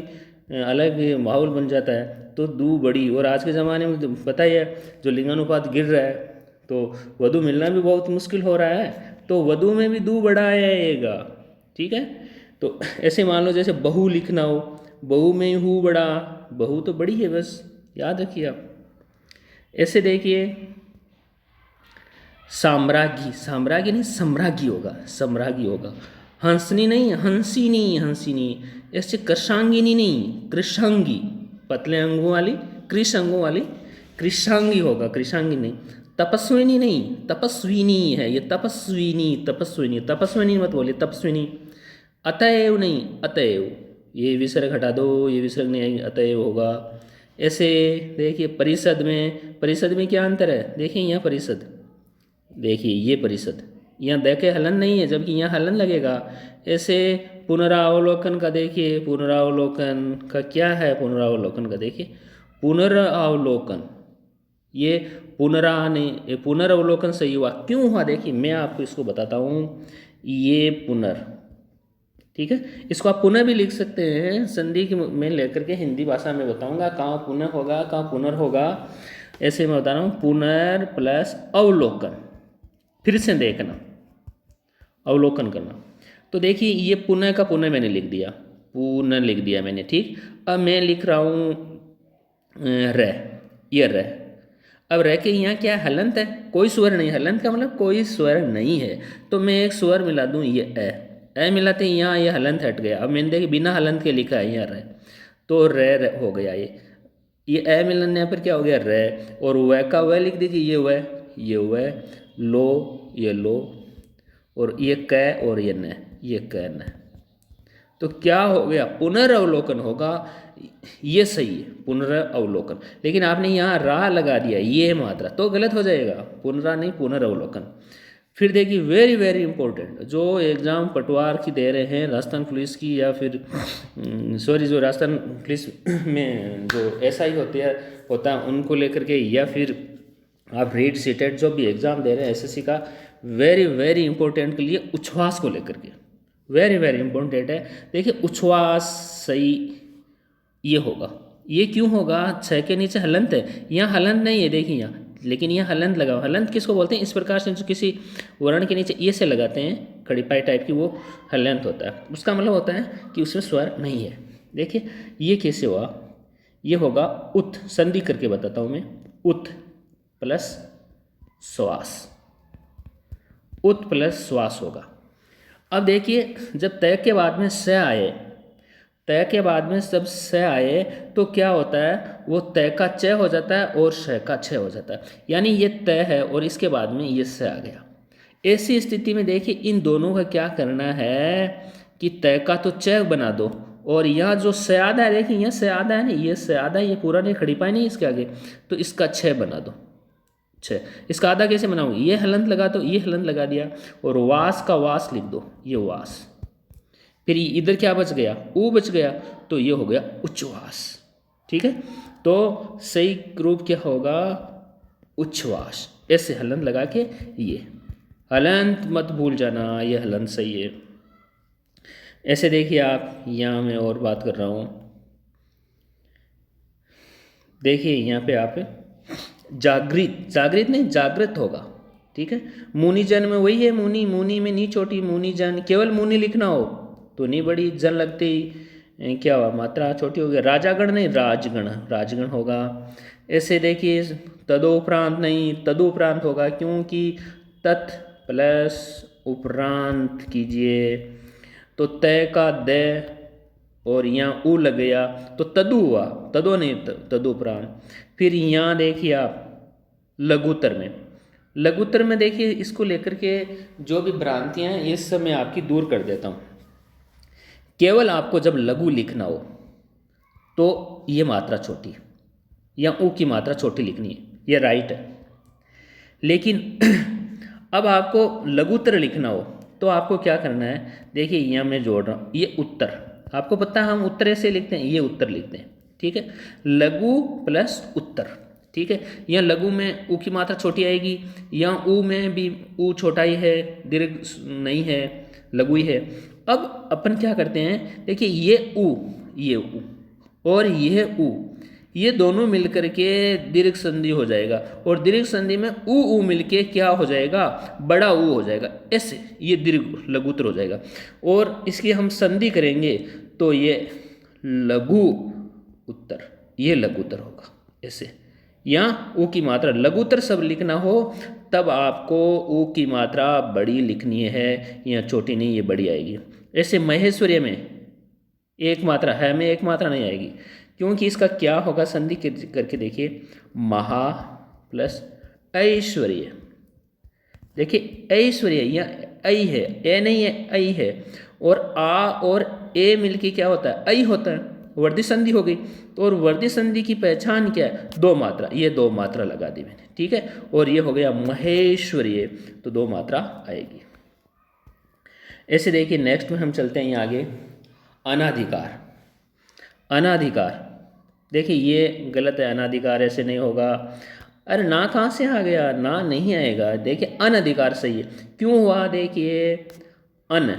अलग माहौल बन जाता है, तो दू बड़ी। और आज के ज़माने में तो पता ही है जो लिंगानुपात गिर रहा है, तो वधु मिलना भी बहुत मुश्किल हो रहा है, तो वधु में भी दू बड़ा आएगा, ठीक है। तो ऐसे मान लो जैसे बहू लिखना हो, बहू में हूँ बड़ा, बहू तो बड़ी है, बस याद रखिए आप। ऐसे देखिए साम्राज्ञी, साम्राज्ञी नहीं सम्राज्ञी होगा, सम्राज्ञी होगा। हंसनी नहीं, हंसिनी, हंसिनी। ऐसे कृषांगिनी नहीं, कृषांगी, पतले अंगों वाली, कृष अंगों वाली, कृषांगी होगा, कृषांगी नहीं। तपस्विनी नहीं, तपस्विनी है ये, तपस्विनी, तपस्विनी, तपस्विनी मत बोलिए, तपस्विनी। अतएव नहीं, अतएव, ये विसर्ग हटा दो, ये विसर्ग नहीं, अतएव होगा। ऐसे देखिए परिषद में, परिषद में क्या अंतर है, देखिए यहाँ परिषद, देखिए ये परिषद, यहाँ देखे हलन नहीं है जबकि यहाँ हलन लगेगा। ऐसे पुनरावलोकन का देखिए, पुनरावलोकन का क्या है, पुनरावलोकन का देखिए पुनरावलोकन, ये पुनरा नहीं, ये पुनरावलोकन सही हुआ, क्यों हुआ देखिए मैं आपको इसको बताता हूँ। ये पुनर, ठीक है, इसको आप पुनः भी लिख सकते हैं, संधि की में लेकर के हिंदी भाषा में बताऊंगा कहाँ पुनः होगा कहाँ पुनर होगा। ऐसे मैं बता रहा हूँ पुनर प्लस अवलोकन, फिर से देखना, अवलोकन करना। तो देखिए ये पुनः का पुनः मैंने लिख दिया, पुनः लिख दिया मैंने, ठीक। अब मैं लिख रहा हूँ र, ये र। अब रह के यहाँ क्या हलंत है, कोई स्वर नहीं, हलंत का मतलब कोई स्वर नहीं है, तो मैं एक स्वर मिला दूँ, ये ए मिलाते हैं, यहाँ ये हलंत हट गया। अब मैंने देखिए बिना हलंत के लिखा है यहाँ रह, तो रे हो गया ये ए मिलाने पर क्या हो गया रे, और वह का वह लिख दीजिए, ये वह, लो ये लो, और ये क और ये न, ये क न, तो क्या हो गया पुनरावलोकन होगा, ये सही है पुनरावलोकन। लेकिन आपने यहाँ रा लगा दिया, ये मात्रा, तो गलत हो जाएगा, पुनरा नहीं पुनरावलोकन। फिर देखिए वेरी वेरी इंपॉर्टेंट, जो एग्ज़ाम पटवार की दे रहे हैं, राजस्थान पुलिस की, या फिर सॉरी जो राजस्थान पुलिस में जो SI होता है उनको लेकर के, या फिर आप रीट सीटेट जो भी एग्ज़ाम दे रहे हैं SSC का, वेरी वेरी इंपॉर्टेंट के लिए उच्छ्वास को लेकर के वेरी वेरी इंपॉर्टेंट है। देखिए उच्छ्वास सही ये होगा, ये क्यों होगा, छ के नीचे हलंत है, यहाँ हलंत नहीं है देखिए यहाँ, लेकिन यहाँ हलंत लगाओ। हलंत किसको बोलते हैं, इस प्रकार से जो किसी वर्ण के नीचे ये से लगाते हैं खड़ी पाई टाइप की, वो हलंत होता है, उसका मतलब होता है कि उसमें स्वर नहीं है। देखिए ये कैसे हुआ, ये होगा उत, संधि करके बताता हूँ मैं, उत प्लस श्वास, उत प्लस श्वास होगा। अब देखिए जब तय के बाद में स आए, तय के बाद में जब स आए तो क्या होता है, वो तय का च हो जाता है और श का छ हो जाता है, यानी ये तय है और इसके बाद में ये स आ गया। ऐसी स्थिति में देखिए इन दोनों का क्या करना है कि तय का तो च बना दो और यहाँ जो सयादा है, देखिए यहाँ सयादा है ना, ये सयादा, ये पूरा नहीं, खड़ी पाई नहीं इसके आगे, तो इसका 6 बना दो, 6। इसका आधा कैसे बनाऊँ, ये हलंत लगा दो, ये हलंत लगा दिया, और वास का वास लिख दो, ये वास। फिर इधर क्या बच गया, ऊ बच गया, तो ये हो गया उच्छ्वास। ठीक है, तो सही रूप क्या होगा, उच्छ्वास। ऐसे हलंत लगा के, ये हलंत मत भूल जाना, ये हलंत सही है। ऐसे देखिए आप, यहाँ मैं और बात कर रहा हूँ, देखिए यहाँ पे आप जागृत, जागृत नहीं जागृत होगा। ठीक है, मुनि जन में वही है, मुनि, मुनि में नी छोटी, मुनि जन, केवल मुनि लिखना हो तो नहीं बड़ी, जन लगते ही क्या हुआ, मात्रा छोटी हो गई। राजागण नहीं, राजगण, राजगण होगा। ऐसे देखिए तदोपरांत नहीं, तदुपरांत होगा, क्योंकि तत् प्लस उपरांत कीजिए तो तय का दे और यहाँ ऊ लग गया तो तदु हुआ, तदो नहीं तदुपरांत। फिर यहाँ देखिए आप लघुत्तर में, लघुत्तर में देखिए इसको लेकर के जो भी भ्रांतियाँ हैं ये सब मैं आपकी दूर कर देता हूँ। केवल आपको जब लघु लिखना हो तो ये मात्रा छोटी या ऊ की मात्रा छोटी लिखनी है, ये राइट है। लेकिन अब आपको लघुत्तर लिखना हो तो आपको क्या करना है, देखिए यहाँ मैं जोड़ रहा हूँ, ये उत्तर, आपको पता है हम उत्तर ऐसे लिखते हैं, ये उत्तर लिखते हैं। ठीक है, लघु प्लस उत्तर। ठीक है, यहाँ लघु में ऊ की मात्रा छोटी आएगी, यहाँ ऊ में भी ऊ छोटा ही है, दीर्घ नहीं है, लघु ही है। अब अपन क्या करते हैं, देखिए ये ऊ और यह ऊ, ये दोनों मिलकर के दीर्घ संधि हो जाएगा, और दीर्घ संधि में ऊ मिलके क्या हो जाएगा, बड़ा ऊ हो जाएगा। ऐसे ये दीर्घ लघुत्तर हो जाएगा, और इसकी हम संधि करेंगे तो ये लघु उत्तर, ये लघुत्तर होगा। ऐसे यहाँ ऊ की मात्रा, लघुत्तर सब लिखना हो तब आपको ऊ की मात्रा बड़ी लिखनी है, यहाँ छोटी नहीं, ये बड़ी आएगी। ऐसे महेश्वरी में एक मात्रा है, में एक मात्रा नहीं आएगी, क्योंकि इसका क्या होगा, संधि करके देखिए, महा प्लस ऐश्वर्य। देखिए ऐश्वर्य यहाँ ऐ है, ए नहीं है, ऐ है, और आ और ए मिलके क्या होता है, ऐ होता है, वर्धी संधि हो गई। तो और वर्धी संधि की पहचान क्या है, 2 मात्रा, ये 2 मात्रा लगा दी मैंने। ठीक है, और ये हो गया महेश्वर्य, तो 2 मात्रा आएगी। ऐसे देखिए नेक्स्ट में हम चलते हैं यहाँ आगे, अनाधिकार। अनाधिकार, देखिए ये गलत है, अनाधिकार ऐसे नहीं होगा। अरे ना कहाँ से आ गया, ना नहीं आएगा। देखिए अनधिकार सही है, क्यों हुआ, देखिए अन,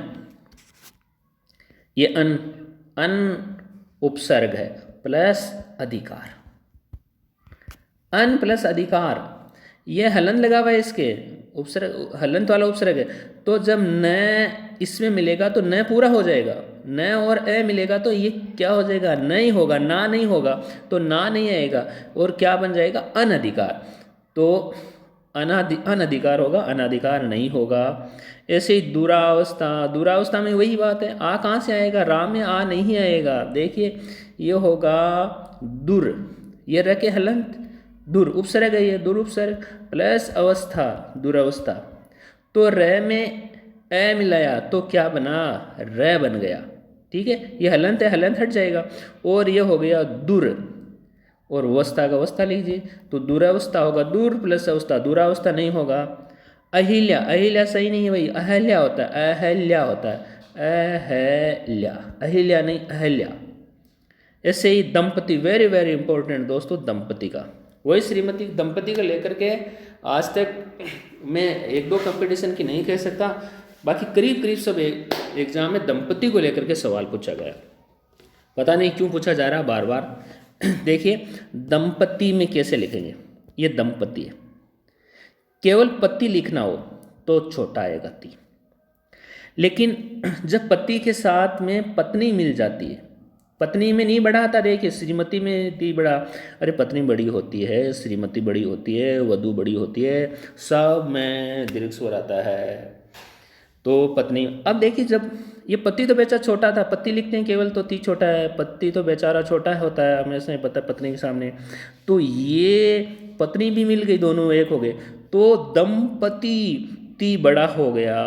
ये अन उपसर्ग है प्लस अधिकार, अन प्लस अधिकार, ये हलंत लगा हुआ है, इसके उपसर्ग, हलंत वाला उपसर्ग है, तो जब न इसमें मिलेगा तो न पूरा हो जाएगा, न और ए मिलेगा तो ये क्या हो जाएगा, नहीं होगा, ना नहीं होगा, तो ना नहीं आएगा, और क्या बन जाएगा, अनधिकार। तो अनधिकार होगा, अनाधिकार नहीं होगा। ऐसे ही दुरावस्था, दुरावस्था में वही बात है, आ कहाँ से आएगा, रा में आ नहीं आएगा। देखिए ये होगा दुर, ये रखे हलंत, दुर उपसर्ग है, ये दुर उपसर्ग प्लस अवस्था, दुरावस्था, तो र में ए मिलाया तो क्या बना, र बन गया। ठीक है, ये हलंत है, हलंत हट जाएगा, और ये हो गया दुर, और अवस्था का अवस्था लीजिए, तो दुरावस्था होगा, दूर प्लस अवस्था, दुरावस्था नहीं होगा। अहिल्या, अहिल्या सही नहीं है भाई, अहल्या होता है, अहल्या होता है, अहल्या, अहिल्या नहीं अहल्या। ऐसे ही दंपति, वेरी वेरी इंपॉर्टेंट दोस्तों, दंपति का, वही श्रीमती दंपति को लेकर के आज तक मैं 1-2 कंपटीशन की नहीं कह सकता, बाकी करीब करीब सब एग्जाम में दंपति को लेकर के सवाल पूछा गया, पता नहीं क्यों पूछा जा रहा बार बार। देखिए दंपति में कैसे लिखेंगे, ये दंपति है, केवल पति लिखना हो तो छोटा आएगा ती, लेकिन जब पति के साथ में पत्नी मिल जाती है, पत्नी में नहीं बड़ा आता, देखिए श्रीमती में ती बड़ा, अरे पत्नी बड़ी होती है, श्रीमती बड़ी होती है, वधू बड़ी होती है, सब में दीर्घ स्वर आता है, तो पत्नी। अब देखिए जब ये पति तो बेचारा छोटा था, पति लिखते हैं केवल तो ती छोटा है, पति तो बेचारा छोटा होता है, हमें से पता पत्नी के सामने, तो ये पत्नी भी मिल गई, दोनों एक हो गए, तो दंपति ती बड़ा हो गया।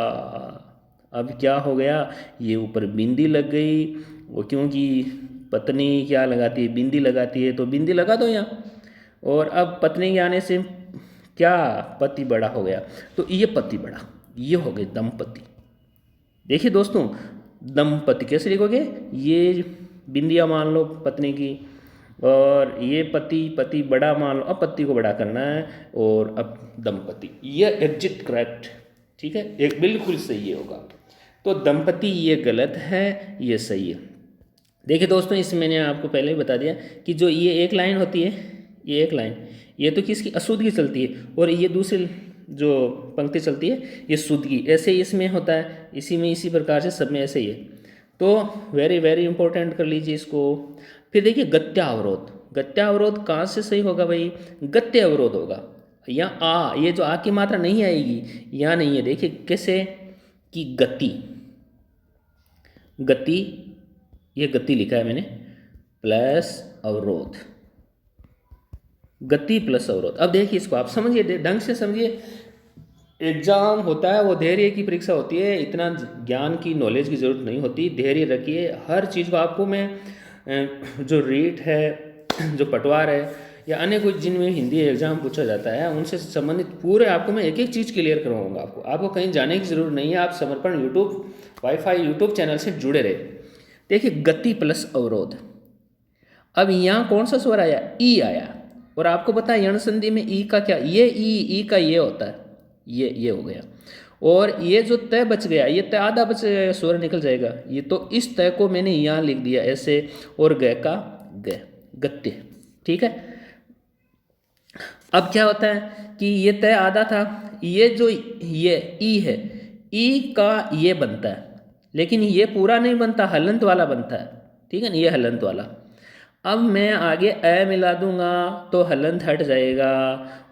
अब क्या हो गया, ये ऊपर बिंदी लग गई वो क्योंकि पत्नी क्या लगाती है, बिंदी लगाती है, तो बिंदी लगा दो यहाँ। और अब पत्नी के आने से क्या पति बड़ा हो गया, तो ये पति बड़ा, ये हो गए दंपति। देखिए दोस्तों, दंपति कैसे लिखोगे, ये बिंदिया मान लो पत्नी की, और ये पति बड़ा मान लो, अब पति को बड़ा करना है, और अब दंपति, ये एग्जिट करेक्ट, ठीक है, एक बिल्कुल सही है होगा। तो दंपति ये गलत है, ये सही है। देखिए दोस्तों, इसमें मैंने आपको पहले ही बता दिया कि जो ये एक लाइन होती है, ये एक लाइन, ये तो किसकी, अशुद्ध की चलती है, और ये दूसरी जो पंक्ति चलती है ये शुद्ध की, ऐसे ही इसमें होता है, इसी में इसी प्रकार से सब में ऐसे ही है। तो वेरी वेरी इंपॉर्टेंट कर लीजिए इसको। फिर देखिए गत्यावरोध, गत्यावरोध कहाँ से सही होगा भाई, गत्य अवरोध होगा। यहाँ आ, ये जो आ की मात्रा नहीं आएगी, यहाँ नहीं है। देखिए कैसे कि गति, गति, ये गति लिखा है मैंने, प्लस अवरोध, गति प्लस अवरोध। अब देखिए इसको आप समझिए, ढंग से समझिए। एग्जाम होता है वो धैर्य की परीक्षा होती है, इतना ज्ञान की नॉलेज की ज़रूरत नहीं होती। धैर्य रखिए, हर चीज़ को आपको मैं जो रीट है, जो पटवार है, या अन्य कोई जिनमें हिंदी एग्जाम पूछा जाता है उनसे संबंधित पूरे आपको मैं एक एक चीज़ क्लियर करवाऊंगा। आपको कहीं जाने की ज़रूरत नहीं है। आप समर्पण यूट्यूब वाईफाई यूट्यूब चैनल से जुड़े रहे। देखिए गति प्लस अवरोध। अब यहाँ कौन सा स्वर आया, ई आया, और आपको पता है यण संधि में ई का क्या, ये ई का ये होता है, ये हो गया। और ये जो तय बच गया, ये तय आधा बच गया, स्वर निकल जाएगा। ये तो इस तय को मैंने यहाँ लिख दिया ऐसे, और ग का ग, गत्य, ठीक है। अब क्या होता है कि ये तय आधा था, ये जो ये ई है, ई का ये बनता है, लेकिन ये पूरा नहीं बनता, हलंत वाला बनता है, ठीक है ना, ये हलंत वाला। अब मैं आगे अ मिला दूंगा तो हलंत हट जाएगा,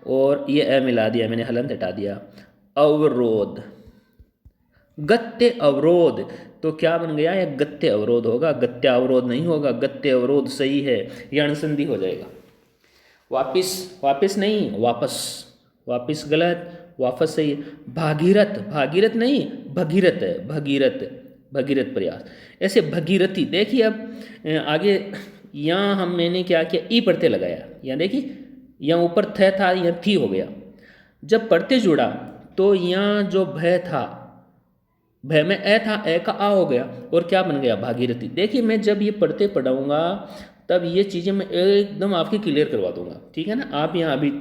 और ये अ मिला दिया मैंने, हलंत हटा दिया। अवरोध, गत्य अवरोध, तो क्या बन गया, यह गत्य अवरोध होगा, गत्य अवरोध नहीं होगा। गत्य अवरोध सही है, यण संधि हो जाएगा। वापिस नहीं, वापस, वापिस गलत, वापस सही है। भागीरथ, भागीरथ नहीं भगीरथ है, भगीरथ, भगीरथ प्रयास, ऐसे भगीरथी। देखिए अब आगे यहाँ हम मैंने क्या किया, ई प्रत्यय लगाया। यहाँ देखिए, यहाँ ऊपर थ था, यहाँ थी हो गया। जब प्रत्यय जुड़ा तो यहाँ जो भय था, भय में ए था, ए का आ हो गया, और क्या बन गया, भागीरथी। देखिए मैं जब ये प्रत्यय पढ़ाऊंगा तब ये चीज़ें मैं एकदम आपकी क्लियर करवा दूंगा, ठीक है ना। आप यहाँ अभी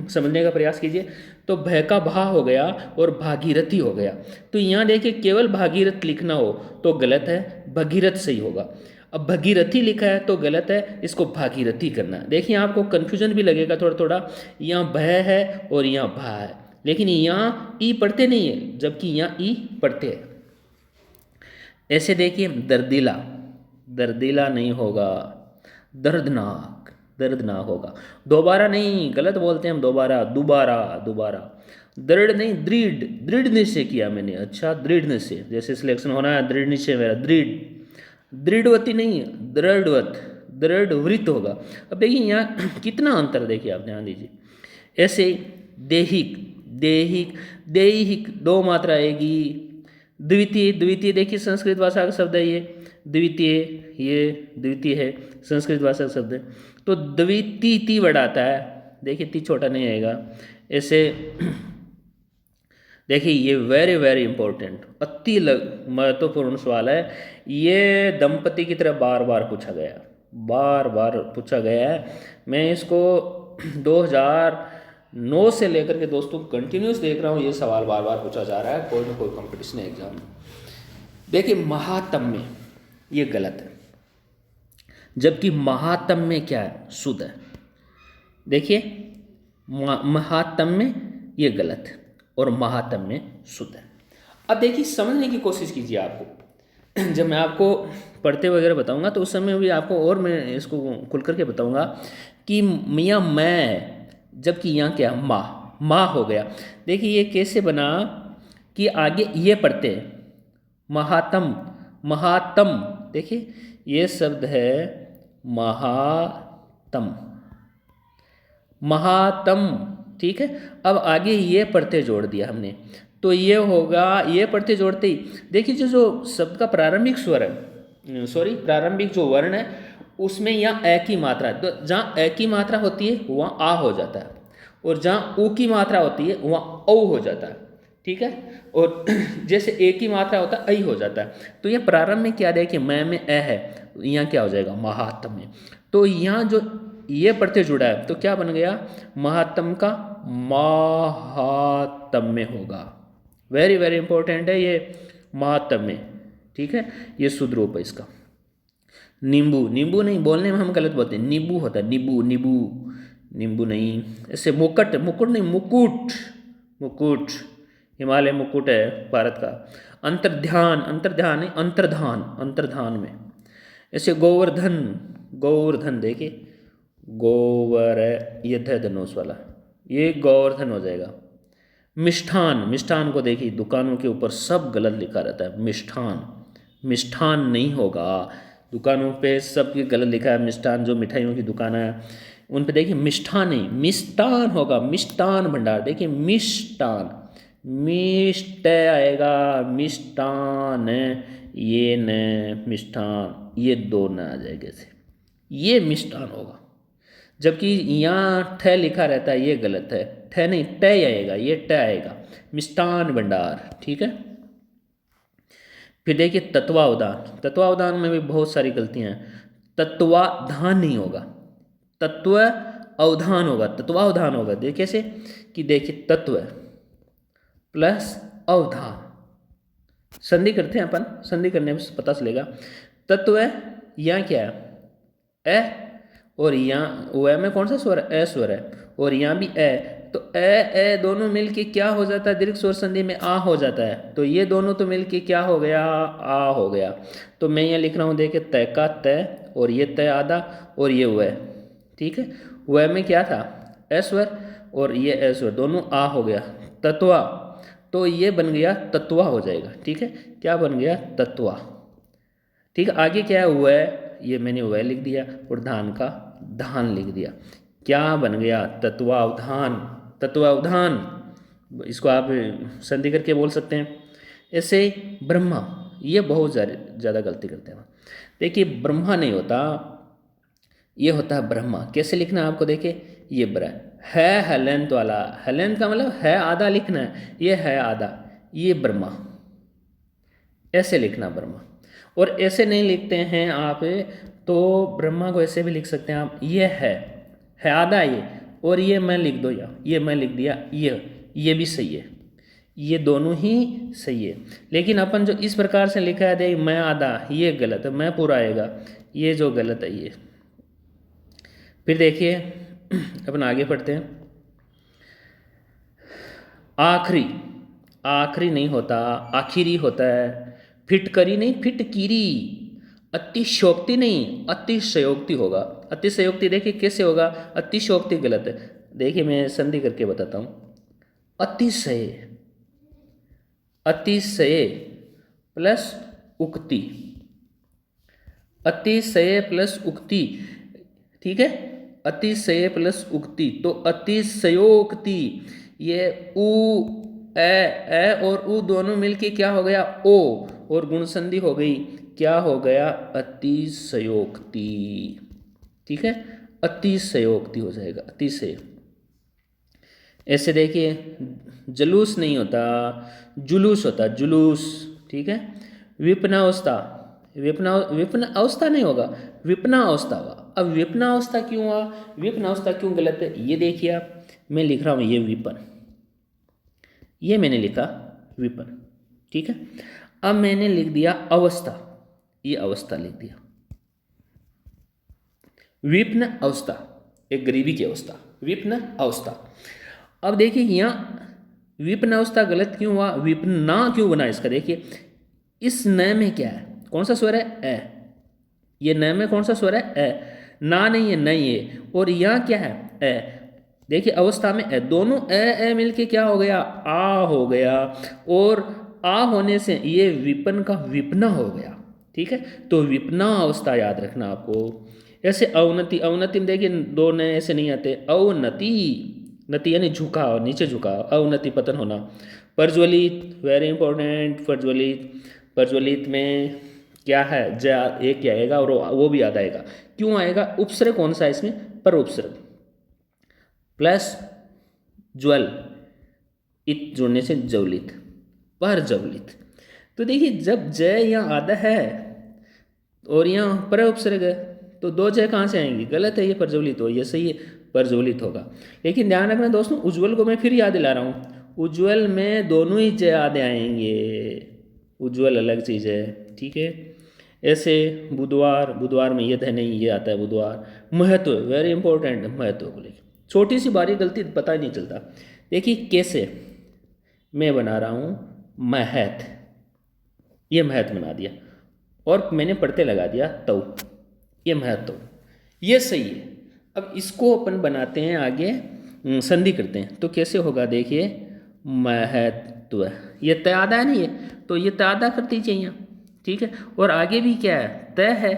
समझने का प्रयास कीजिए। तो भय का भा हो गया और भागीरथी हो गया। तो यहाँ देखिए केवल भागीरथ लिखना हो तो गलत है, भगीरथ सही होगा। अब भगीरथी लिखा है तो गलत है, इसको भागीरथी करना है। देखिए आपको कन्फ्यूजन भी लगेगा थोड़ा थोड़ा, यहाँ भय है और यहाँ भा है, लेकिन यहाँ ई पढ़ते नहीं है, जबकि यहाँ ई पढ़ते हैं। ऐसे देखिए दर्दिला, दर्दिला नहीं होगा, दर्दनाक, दर्दनाक होगा। दोबारा नहीं, गलत बोलते हैं हम, दोबारा, दोबारा, दोबारा। दृढ़ नहीं, दृढ़, दृढ़ निश्चय किया मैंने, अच्छा दृढ़ निश्चय, जैसे सिलेक्शन होना है, दृढ़ निश्चय मेरा, दृढ़, दृढ़वती नहीं, दृढ़वत, दृढ़वृत होगा। अब देखिए यहाँ कितना अंतर, देखिए आप ध्यान दीजिए। ऐसे देहिक, देहिक, देहिक, दो मात्रा आएगी। द्वितीय, द्वितीय देखिए संस्कृत भाषा का शब्द है ये, द्वितीय, ये द्वितीय है, संस्कृत भाषा का शब्द है। तो द्वितीय ती बड़ा आता है, देखिए ती छोटा नहीं आएगा। ऐसे देखिए ये वेरी वेरी इंपॉर्टेंट, अति महत्वपूर्ण सवाल है। ये दंपति की तरह बार बार पूछा गया, बार बार पूछा गया है। मैं इसको 2009 से लेकर के दोस्तों कंटिन्यूस देख रहा हूँ, ये सवाल बार बार पूछा जा रहा है कोई ना कोई कंपटीशन एग्जाम में। देखिए महात्म्य, ये गलत है, जबकि महात्म्य क्या है, शुद्ध है। देखिए महात्म्य ये गलत है और महात्म्य शुद्ध है। अब देखिए समझने की कोशिश कीजिए आपको, जब मैं आपको पढ़ते वगैरह बताऊंगा तो उस समय भी आपको और मैं इसको खुल करके बताऊंगा कि मियाँ मैं, जबकि यहाँ क्या माँ, माँ हो गया। देखिए ये कैसे बना कि आगे ये पढ़ते हैं महात्म, महात्म, देखिए ये शब्द है महात्म, महात्म, ठीक है। अब आगे ये पढ़ते जोड़ दिया हमने, तो ये होगा, ये पढ़ते जोड़ते ही देखिए जो शब्द का प्रारंभिक स्वर है सॉरी प्रारंभिक जो वर्ण है उसमें यहाँ ए की मात्रा है, तो जहाँ ए की मात्रा होती है वहाँ आ हो जाता है, और जहाँ ऊ की मात्रा होती है वहाँ औ हो जाता है। ठीक है, और जैसे ए की मात्रा होता है ऐ हो जाता है। तो ये प्रारंभ में क्या देखिए मैं में ए है, यहाँ क्या हो जाएगा महात्म्य। तो यहाँ जो ये प्रत्यय जुड़ा है तो क्या बन गया, महात्म का महात्म्य होगा। वेरी वेरी इंपॉर्टेंट है ये महात्म्य। ठीक है, ये शुद्ध रूप है इसका। नींबू, नींबू नहीं बोलने में हम गलत बोलते हैं, नींबू होता है, नींबू नींबू, नींबू नहीं। ऐसे मुकुट, मुकुट नहीं मुकुट, मुकुट हिमालय मुकुट है भारत का। अंतर्ध्यान, अंतर्ध्यान नहीं अंतर्धान, अंतर्धान में। ऐसे गोवर्धन, गोवर्धन देखिए गोवर है ये धनुष वाला, ये गोवर्धन हो जाएगा। मिष्ठान, मिष्ठान को देखिए दुकानों के ऊपर सब गलत लिखा रहता है, मिष्ठान, मिष्ठान नहीं होगा। दुकानों पे सब गलत लिखा है, मिष्ठान जो मिठाइयों की दुकान है उन पे देखिए मिष्ठान नहीं मिष्टान होगा, मिष्टान भंडार। देखिए मिष्टान, मिष्ट आएगा, मिष्टान ये न मिष्ठान, ये दो न आ जाएगा ऐसे, ये मिष्टान होगा। जबकि यहाँ ठ लिखा रहता है ये गलत है, ठ नहीं ट आएगा, ये ट आएगा, मिष्टान भंडार। ठीक है, फिर देखिए तत्वावधान, तत्वावधान में भी बहुत सारी गलतियाँ हैं। तत्वाधान नहीं होगा, तत्व अवधान होगा, तत्वावधान होगा। देखिए कैसे कि देखिए तत्व प्लस अवधान, संधि करते हैं अपन, संधि करने में पता चलेगा। तत्व यहाँ क्या है ए, और यहाँ व में कौन सा स्वर है, ए स्वर है, और यहाँ भी ए, तो ए दोनों मिलके क्या हो जाता है, दीर्घ स्वर संधि में आ हो जाता है। तो ये दोनों तो मिलके क्या हो गया, आ हो गया। तो मैं यहाँ लिख रहा हूँ देखिए तय का तय, और ये तय आधा, और ये व। ठीक है, व में क्या था ए स्वर, और ये ए स्वर, दोनों आ हो गया। तत्वा, तो ये बन गया तत्वा हो जाएगा। ठीक है, क्या बन गया तत्वा। ठीक है, आगे क्या है वह, ये मैंने वह लिख दिया, और धान का धान लिख दिया। क्या बन गया तत्वावधान, तत्वावधान। इसको आप संधि करके बोल सकते हैं। ऐसे ब्रह्मा, ये बहुत ज़्यादा गलती करते हैं। देखिए ब्रह्मा नहीं होता, ये होता है ब्रह्मा। कैसे लिखना है आपको देखिए, ये ब्र है हलेंत वाला, हलेंत का मतलब है आधा लिखना है, ये है आधा, ये ब्रह्मा, ऐसे लिखना ब्रह्मा। और ऐसे नहीं लिखते हैं आप तो ब्रह्मा को ऐसे भी लिख सकते हैं आप, ये है आधा ये, और ये मैं लिख दो, या ये मैं लिख दिया, ये भी सही है, ये दोनों ही सही है। लेकिन अपन जो इस प्रकार से लिखा है देख मैं आधा, ये गलत है, मैं पूरा आएगा, ये जो गलत है ये। फिर देखिए अपन आगे पढ़ते हैं। आखिरी, आखिरी नहीं होता, आखिरी होता है। फिटकरी नहीं फिटकीरी। अतिशयोक्ति नहीं अतिशयोक्ति होगा। अतिशयोक्ति देखिए कैसे होगा, अतिशयोक्ति गलत है। देखिए मैं संधि करके बताता हूँ। अतिशय, अतिशय प्लस उक्ति, अतिशय प्लस उक्ति। ठीक है, अतिशय प्लस उक्ति, तो अतिशयोक्ति, ये उ ए और उ दोनों मिलके क्या हो गया ओ, और गुण संधि हो गई, क्या हो गया अतिशयोक्ति। ठीक है, अतिशयोक्ति हो जाएगा, अतिशय। ऐसे देखिए जलूस नहीं होता, जुलूस होता, जुलूस। ठीक है, विपनावस्था, विपन अवस्था नहीं होगा, विपना अवस्था होगा। अब विपना अवस्था क्यों हुआ, विपना अवस्था क्यों गलत है, ये देखिए आप, मैं लिख रहा हूँ ये विपन, ये मैंने लिखा विपन। ठीक है, अब मैंने लिख दिया अवस्था, ये अवस्था लिख दिया। विपन अवस्था एक गरीबी की अवस्था, विपन अवस्था। अब देखिए यहाँ विपन अवस्था गलत क्यों हुआ, विपना क्यों बना इसका, देखिए इस न में क्या है, कौन सा स्वर है ए, ये न में कौन सा स्वर है ए, ना नहीं है नहीं है, और यहाँ क्या है ए। देखिए अवस्था में ए, दोनों ए मिलके क्या हो गया आ हो गया, और आ होने से ये विपन का विपना हो गया। ठीक है, तो विपना अवस्था याद रखना आपको। ऐसे अवनति, अवनति में देखिए दो नए ऐसे नहीं आते, अवनति, नति यानी झुकाव, नीचे झुकाव, अवनति पतन होना। प्रज्वलित वेरी इंपॉर्टेंट, प्रज्वलित, प्रज्वलित में क्या है, ज एक ही आएगा और वो भी आधा आएगा। क्यों आएगा? उपसर्ग कौन सा है इसमें? पर उपसर्ग प्लस ज्वल, इत जोड़ने से जवलित, पर जवलित। तो देखिए जब ज यहाँ आधा है और यहाँ पर उपसर्ग है तो दो ज कहाँ से आएंगी? गलत है, ये प्रज्वलित हो, ये सही है, प्रज्वलित होगा। लेकिन ध्यान रखना दोस्तों, उज्ज्वल को मैं फिर याद दिला रहा हूँ, उज्ज्वल में दोनों ही ज आधे आएंगे, उज्ज्वल अलग चीज़ है, ठीक है। ऐसे बुधवार, बुधवार में ये है नहीं, ये आता है बुधवार। महत्व, वेरी इंपॉर्टेंट, महत्व को लेकर छोटी सी बारी गलती पता ही नहीं चलता। देखिए कैसे मैं बना रहा हूँ महत, ये महत बना दिया और मैंने पढ़ते लगा दिया तव, ये महत्व, ये सही है। अब इसको अपन बनाते हैं आगे, संधि करते हैं तो कैसे होगा? देखिए महत्व, ये तय आधा है नहीं है तो ये तय आधा कर दीजिए यहाँ, ठीक है। और आगे भी क्या है? तय है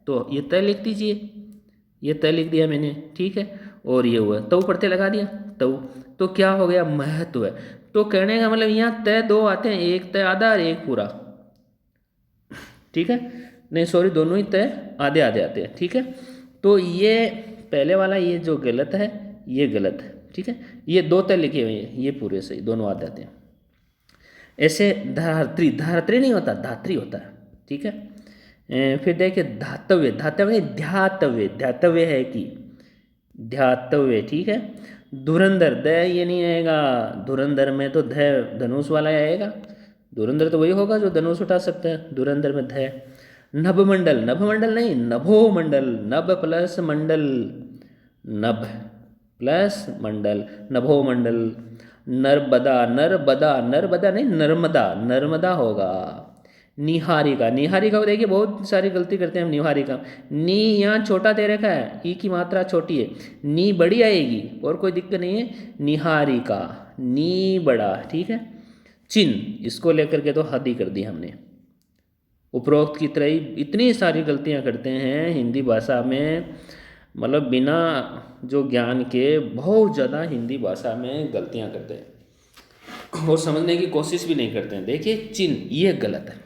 तो ये तय लिख दीजिए, ये तय लिख दिया मैंने, ठीक है। और ये हुआ तव, पढ़ते लगा दिया तव, तो क्या हो गया? महत्व। तो कहने का मतलब यहाँ तय दो आते हैं, एक तय आधा और एक पूरा, ठीक है। नहीं सॉरी, दोनों ही तय आधे आधे आते हैं, ठीक है। तो ये पहले वाला ये जो गलत है ये गलत है, ठीक है। ये दो तय लिखे हुए हैं, ये पूरे सही, दोनों आधे आते हैं। ऐसे धात्री, धात्री नहीं होता, धात्री होता है, ठीक है। फिर देखिए धातव्य, धातव्य ध्यातव्य, ध्यातव्य है कि ध्यातव्य, ठीक है। धुरंधर, द ये नहीं आएगा, धुरंधर में तो ध धनुष वाला आएगा, धुरंधर तो वही होगा जो धनुष उठा सकता है, धुरंधर में ध। नभमंडल, नभमंडल नहीं, नभोमंडल, नभ प्लस मंडल, नभ प्लस मंडल, नभोमंडल। नर्मदा, नर्मदा, नर्मदा नहीं नर्मदा, नर्मदा होगा। निहारिका, निहारिका को देखिए बहुत सारी गलती करते हैं हम, निहारिका, नी यहाँ छोटा दे रखा है, ई की मात्रा छोटी है, नी बड़ी आएगी और कोई दिक्कत नहीं है, निहारिका, नी बड़ा, ठीक है। चिन्ह, इसको लेकर के तो हद ही कर दी हमने। उपरोक्त की तरह ही इतनी सारी गलतियाँ करते हैं हिंदी भाषा में, मतलब बिना जो ज्ञान के बहुत ज़्यादा हिंदी भाषा में गलतियाँ करते हैं और समझने की कोशिश भी नहीं करते हैं। देखिए चिन्ह, ये गलत है,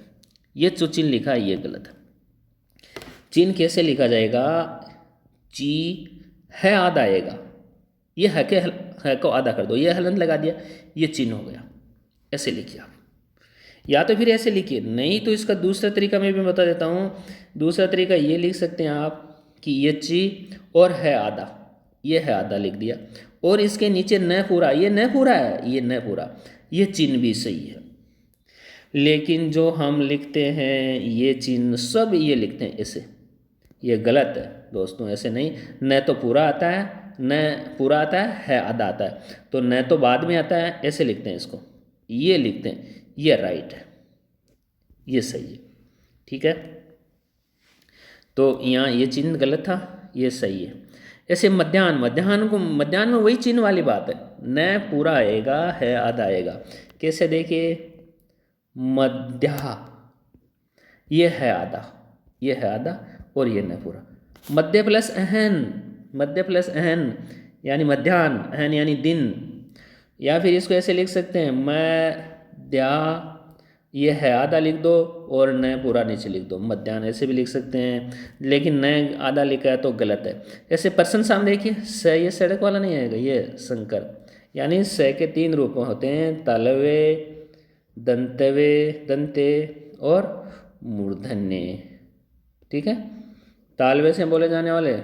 ये जो चिन्ह लिखा है ये गलत है। चिन्ह कैसे लिखा जाएगा? ची है आधा आएगा, ये है को आधा कर दो, ये हलंत लगा दिया, ये चिन्ह हो गया, ऐसे लिखिए आप। या तो फिर ऐसे लिखिए, नहीं तो इसका दूसरा तरीका मैं भी बता देता हूँ। दूसरा तरीका ये लिख सकते हैं आप कि ये ची और है आधा, ये है आधा लिख दिया और इसके नीचे न पूरा, ये न पूरा है, ये न पूरा, ये चिन्ह भी सही है। लेकिन जो हम लिखते हैं ये चिन्ह सब ये लिखते हैं ऐसे, ये गलत है दोस्तों, ऐसे नहीं। न तो पूरा आता है, न पूरा आता है आधा आता है, तो न तो बाद में आता है, ऐसे लिखते हैं इसको, ये लिखते हैं, ये राइट है, ये सही है, ठीक है। तो यहाँ ये चिन्ह गलत था, ये सही है। ऐसे मध्याह्न, मध्याह्न को, मध्याह्न में वही चिन्ह वाली बात है, न पूरा आएगा है आधा आएगा। कैसे? देखिए मध्या, ये है आधा, ये है आधा और ये न पूरा। मध्य प्लस अहन, मध्य प्लस अहन यानी मध्याह्न, अहन यानी दिन। या फिर इसको ऐसे लिख सकते हैं मध्या, ये है आधा लिख दो और न पूरा नीचे लिख दो, मध्याह्न, ऐसे भी लिख सकते हैं। लेकिन न आधा लिखा है तो गलत है। ऐसे पर्सन साम देखिए, स ये सड़क वाला नहीं आएगा, ये शंकर, यानी स के 3 रूप होते हैं, तालवे, दंतवे, दंते और मूर्धन्य, ठीक है। तालवे से बोले जाने वाले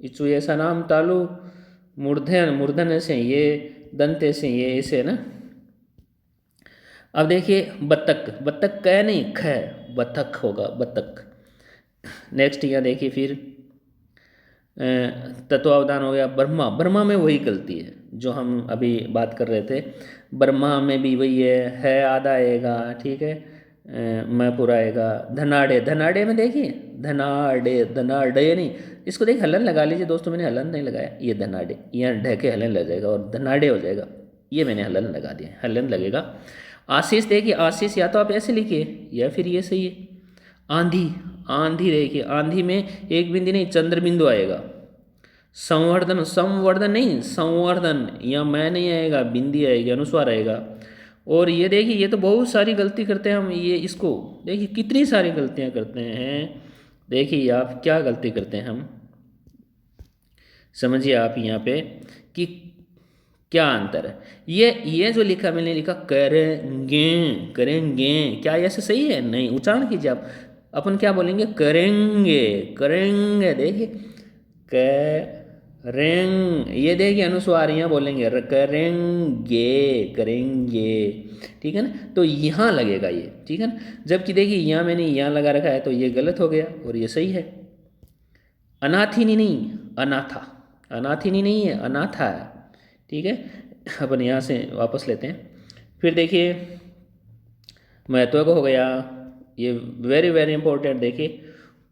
इचु ऐसा नाम तालु, मूर्धन, मूर्धन्य से ये, दंते से ये, ऐसे ना। अब देखिए बत्तख, बत्तख क नहीं ख, बत्तख होगा, बत्तख। नेक्स्ट यहाँ देखिए फिर तत्वावधान हो गया। ब्रह्मा, ब्रह्मा में वही गलती है जो हम अभी बात कर रहे थे, ब्रह्मा में भी वही है आधा आएगा, ठीक है, मैं पूरा आएगा। धनाढ़े, धनाढ़े में देखिए धनाढ़े, धनाढ़े नहीं, इसको देखिए हलन लगा लीजिए दोस्तों, मैंने हलन नहीं लगाया, ये धनाढ़े, यहाँ ढके हलन लग जाएगा और धनाढ़े हो जाएगा, ये मैंने हलन लगा दिया, हलन लगेगा। आशीष देखिए, आशीष या तो आप ऐसे लिखिए या फिर ये सही है। आंधी, आंधी देखिए, आंधी में एक बिंदी नहीं चंद्र बिंदु आएगा। संवर्धन, संवर्धन नहीं संवर्धन, यहाँ मैं नहीं आएगा, बिंदी आएगी, अनुस्वार आएगा। और ये देखिए ये तो बहुत सारी गलती करते हैं हम, ये इसको देखिए कितनी सारी गलतियां करते हैं। देखिए आप क्या गलती करते हैं हम, समझिए आप यहाँ पे कि क्या अंतर है। ये जो लिखा मैंने लिखा करेंगे, करेंगे, क्या ये ऐसे सही है? नहीं, उच्चारण कीजिए आप। अपन क्या बोलेंगे? करेंगे, करेंगे। देखिए करें, ये देखिए अनुस्वार यहाँ बोलेंगे करेंगे, करेंगे, ठीक है ना। तो यहाँ लगेगा ये, ठीक है ना। जबकि देखिए यहाँ मैंने यहाँ लगा रखा है तो ये गलत हो गया और ये सही है। अनाथिनी नहीं, अनाथा, अनाथिनी नहीं है, अनाथा है, ठीक है। अपन यहाँ से वापस लेते हैं। फिर देखिए महत्व को हो गया, ये वेरी वेरी इंपॉर्टेंट। देखिए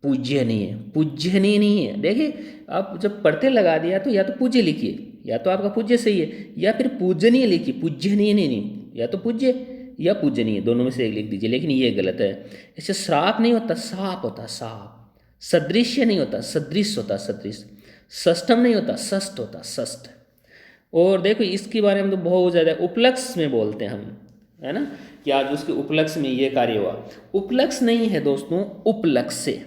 पूज्यनीय, पूज्यनीय नहीं है। देखिए आप जब पढ़ते लगा दिया तो या तो पूज्य लिखिए, या तो आपका पूज्य सही है, या फिर पूजनीय लिखिए, पूज्यनीय नहीं, या तो पूज्य या पूजनीय, दोनों में से एक लिख दीजिए। लेकिन ये गलत है। इससे श्राप नहीं होता, साप होता, साप। सदृश्य नहीं होता, सदृश होता, सदृश। षष्ठम नहीं होता, षष्ठ होता, षष्ठ। और देखो इसके बारे में तो बहुत ज़्यादा उपलक्ष में बोलते हैं हम, है ना, कि आज उसके उपलक्ष में ये कार्य हुआ। उपलक्ष नहीं है दोस्तों, उपलक्ष्य।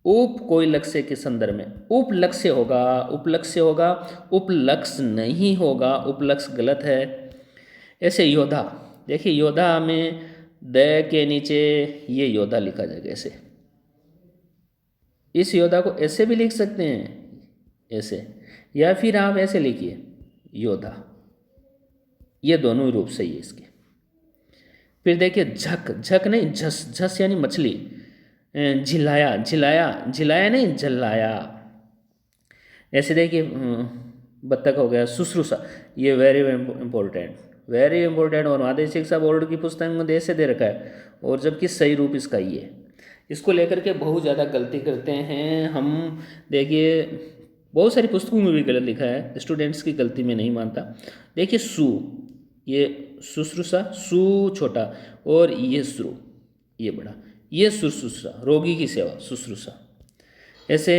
उप कोई लक्ष्य के संदर्भ में, उपलक्ष्य होगा, उपलक्ष्य होगा, उपलक्ष्य नहीं होगा, उपलक्ष्य गलत है। ऐसे योद्धा, देखिए योद्धा में द के नीचे ये योद्धा लिखा जाएगा ऐसे। इस योद्धा को ऐसे भी लिख सकते हैं, ऐसे, या फिर आप ऐसे लिखिए योद्धा। ये दोनों ही रूप सही है इसके। फिर देखिए झक, झक नहीं झस, झस यानी मछली। झिलाया, झिलाया, झिलाया नहीं झल्लाया। ऐसे देखिए बत्तख हो गया, शुश्रूषा। ये वेरी इंपॉर्टेंट, वेरी इंपॉर्टेंट। और माध्यमिक शिक्षा बोर्ड की पुस्तक में ऐसे दे रखा है, और जबकि सही रूप इसका ये है। इसको लेकर के बहुत ज़्यादा गलती करते हैं हम। देखिए बहुत सारी पुस्तकों में भी गलत लिखा है, स्टूडेंट्स की गलती में नहीं मानता। देखिए सु, ये शुश्रूषा, सु छोटा, और ये श्रु ये बड़ा, ये शुश्रूषा, रोगी की सेवा, शुश्रूषा। ऐसे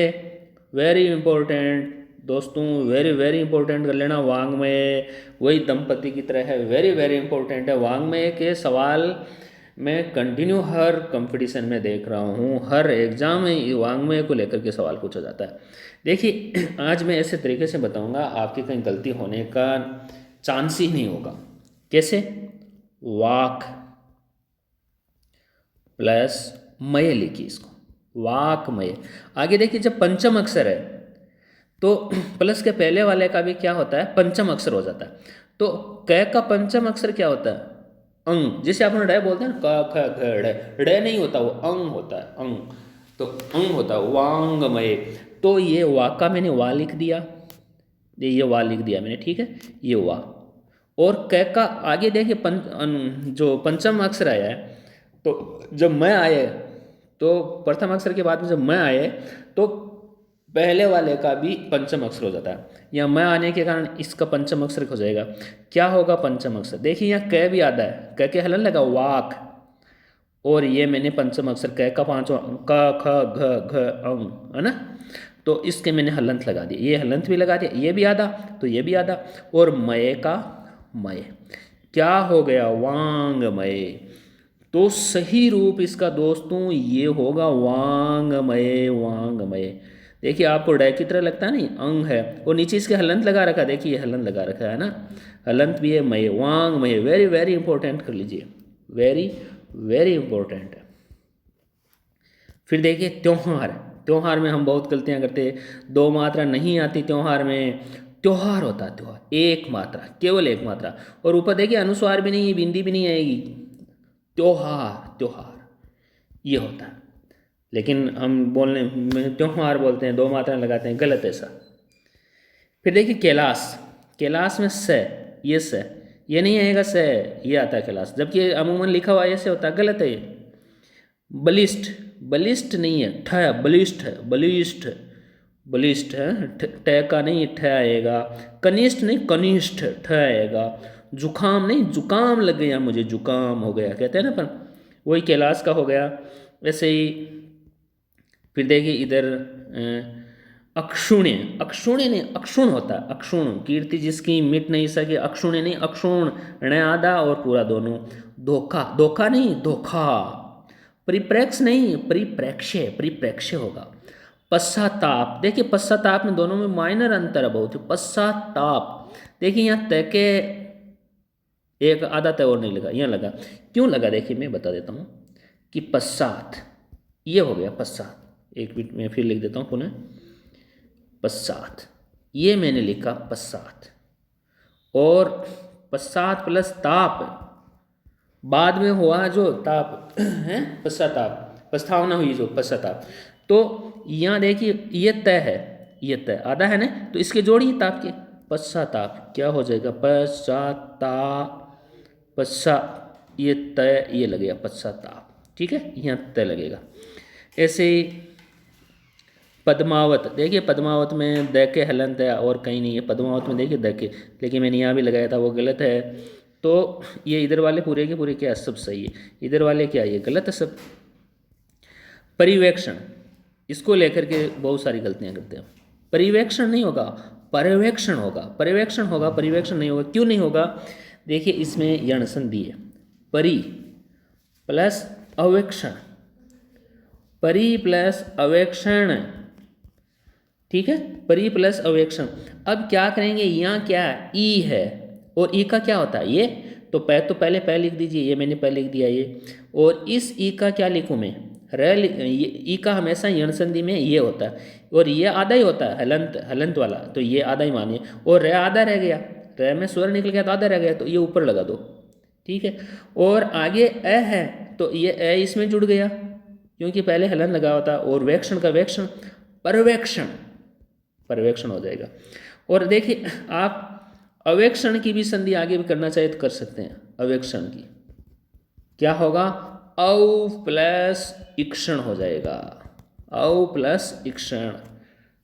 वेरी इंपॉर्टेंट दोस्तों, वेरी वेरी इंपॉर्टेंट कर लेना। वांग्मय वही दंपति की तरह है, वेरी वेरी इंपॉर्टेंट है। वांग्मय के सवाल मैं कंटिन्यू हर कंपटीशन में देख रहा हूँ, हर एग्जाम में वांग्मय को लेकर के सवाल पूछा जाता है। देखिए आज मैं ऐसे तरीके से बताऊंगा आपकी कहीं गलती होने का चांस ही नहीं होगा। कैसे? वाक प्लस मय लिखिए इसको, वाकमय। आगे देखिए जब पंचम अक्षर है तो प्लस के पहले वाले का भी क्या होता है? पंचम अक्षर हो जाता है। तो क का पंचम अक्षर क्या होता है? अंग। जैसे आप ड बोलते हैं क ख घ ड नहीं होता, वो अंग होता है, अंग। तो अंग होता है वांगमय। तो ये वा का मैंने वा लिख दिया, ये वा लिख दिया मैंने, ठीक है, ये वा। और क का आगे देखिए जो पंचम अक्षर आया है, तो जब मैं आए तो प्रथम अक्षर के बाद में जब मैं आए तो पहले वाले का भी पंचम अक्षर हो जाता है। या मैं आने के कारण इसका पंचम अक्षर हो जाएगा। क्या होगा पंचम अक्षर? देखिए यहाँ क भी आता है, क के हलन लगा वाक, और ये मैंने पंचम अक्षर क का पांचों क ख घ घ अंग, है ना। तो इसके मैंने हलंत लगा दिया, ये हलंत भी लगा दिया, ये भी आधा तो ये भी आधा। और मय का मय क्या हो गया? वांगमय। तो सही रूप इसका दोस्तों ये होगा वांगमय, वांगमय। देखिए आपको डय की तरह लगता है नहीं, अंग है, और नीचे इसके हलंत लगा रखा, देखिए हलंत लगा रखा है ना, हलंत भी है, मय, वांगमय। वेरी वेरी इंपॉर्टेंट कर लीजिए, वेरी वेरी इंपॉर्टेंट है। फिर देखिए त्योहार, त्योहार में हम बहुत गलतियां करते हैं। दो मात्रा नहीं आती त्योहार में, त्योहार होता है त्योहार, एक मात्रा, केवल एक मात्रा। और ऊपर देखिए अनुस्वार भी नहीं है, बिंदी भी नहीं आएगी, त्योहार, त्योहार ये होता है। लेकिन हम बोलने में त्योहार बोलते हैं, दो मात्रा लगाते हैं, गलत ऐसा। फिर देखिए कैलाश, कैलाश में स, ये स, ये नहीं आएगा स, ये आता है कैलाश, जबकि अमूमन लिखा हुआ ऐसे होता है, गलत है ये। बलिष्ठ, बलिष्ठ नहीं है, ठ, बलिष्ठ है, बलिष्ठ, बलिष्ठ है, ट का नहीं ठ आएगा। कनिष्ठ नहीं कनिष्ठ, ठ आएगा। जुखाम नहीं जुकाम लग गया मुझे, जुकाम हो गया, कहते हैं ना अपन, वही कैलाश का हो गया। वैसे ही फिर देखिए इधर अक्षुण्य, अक्षुण्य नहीं अक्षुण होता है, अक्षुण, कीर्ति जिसकी मिट नहीं सके, अक्षुण्य नहीं अक्षुण, ण आधा और पूरा दोनों। धोखा, धोखा नहीं धोखा। परिप्रेक्ष्य नहीं परिप्रेक्ष्य, परिप्रेक्ष्य होगा। पश्चाताप, देखिए पश्चाताप में दोनों में माइनर अंतर है बहुत। पश्चाताप, देखिए यहाँ तय के एक आधा तय और नहीं लगा, यहाँ लगा, क्यों लगा देखिए मैं बता देता हूँ कि पश्चात, ये हो गया पश्चात। एक मिनट में फिर लिख देता हूँ पुनः, पश्चात, ये मैंने लिखा पश्चात, और पश्चात प्लस ताप बाद में हुआ जो ताप है, पश्चाताप, पछतावना हुई जो पश्चाताप। तो यहाँ देखिए ये तय है, ये तय आधा है ना, तो इसके जोड़िए ताप के, पश्चाताप क्या हो जाएगा, पश्चाताप, पश्चात ये तय, ये लगेगा पश्चाताप, ठीक है, यहाँ तय लगेगा। ऐसे ही पद्मावत, देखिए पद्मावत में द के हलंत है और कहीं नहीं है, पद्मावत में देखिए द के, लेकिन मैंने यहाँ भी लगाया था वो गलत है। तो ये इधर वाले पूरे के पूरे क्या सब सही है, इधर वाले क्या ये गलत है सब। परिवेक्षण, इसको लेकर के बहुत सारी गलतियाँ करते हैं। परिवेक्षण नहीं होगा, पर्यवेक्षण होगा, पर्यवेक्षण होगा, परिवेक्षण नहीं होगा। क्यों नहीं होगा, देखिए इसमें यण संधि है, परि प्लस अवेक्षण, परि प्लस अवेक्षण, ठीक है, परि प्लस अवेक्षण। अब क्या करेंगे, यहाँ क्या ई है और ई का क्या होता है ये, तो पहले पह लिख दीजिए, ये मैंने पहले लिख दिया ये, और इस ई का क्या लिखूँ मैं, ई का हमेशा यण संधि में ये होता है, और ये आधा ही होता है हलंत, हलंत वाला, तो ये आधा ही मानिए, और र आधा रह गया, र में स्वर निकल गया तो आधा रह गया, तो ये ऊपर लगा दो, ठीक है। और आगे अ है तो ये अ इसमें जुड़ गया क्योंकि पहले हलन लगा हुआ था, और वेक्षण का वेक्षण, पर्यवेक्षण, पर्यवेक्षण हो जाएगा। और देखिए आप अवेक्षण की भी संधि आगे भी करना चाहे तो कर सकते हैं। अवेक्षण की क्या होगा, औ प्लस इक्षण हो जाएगा, औ प्लस इक्षण,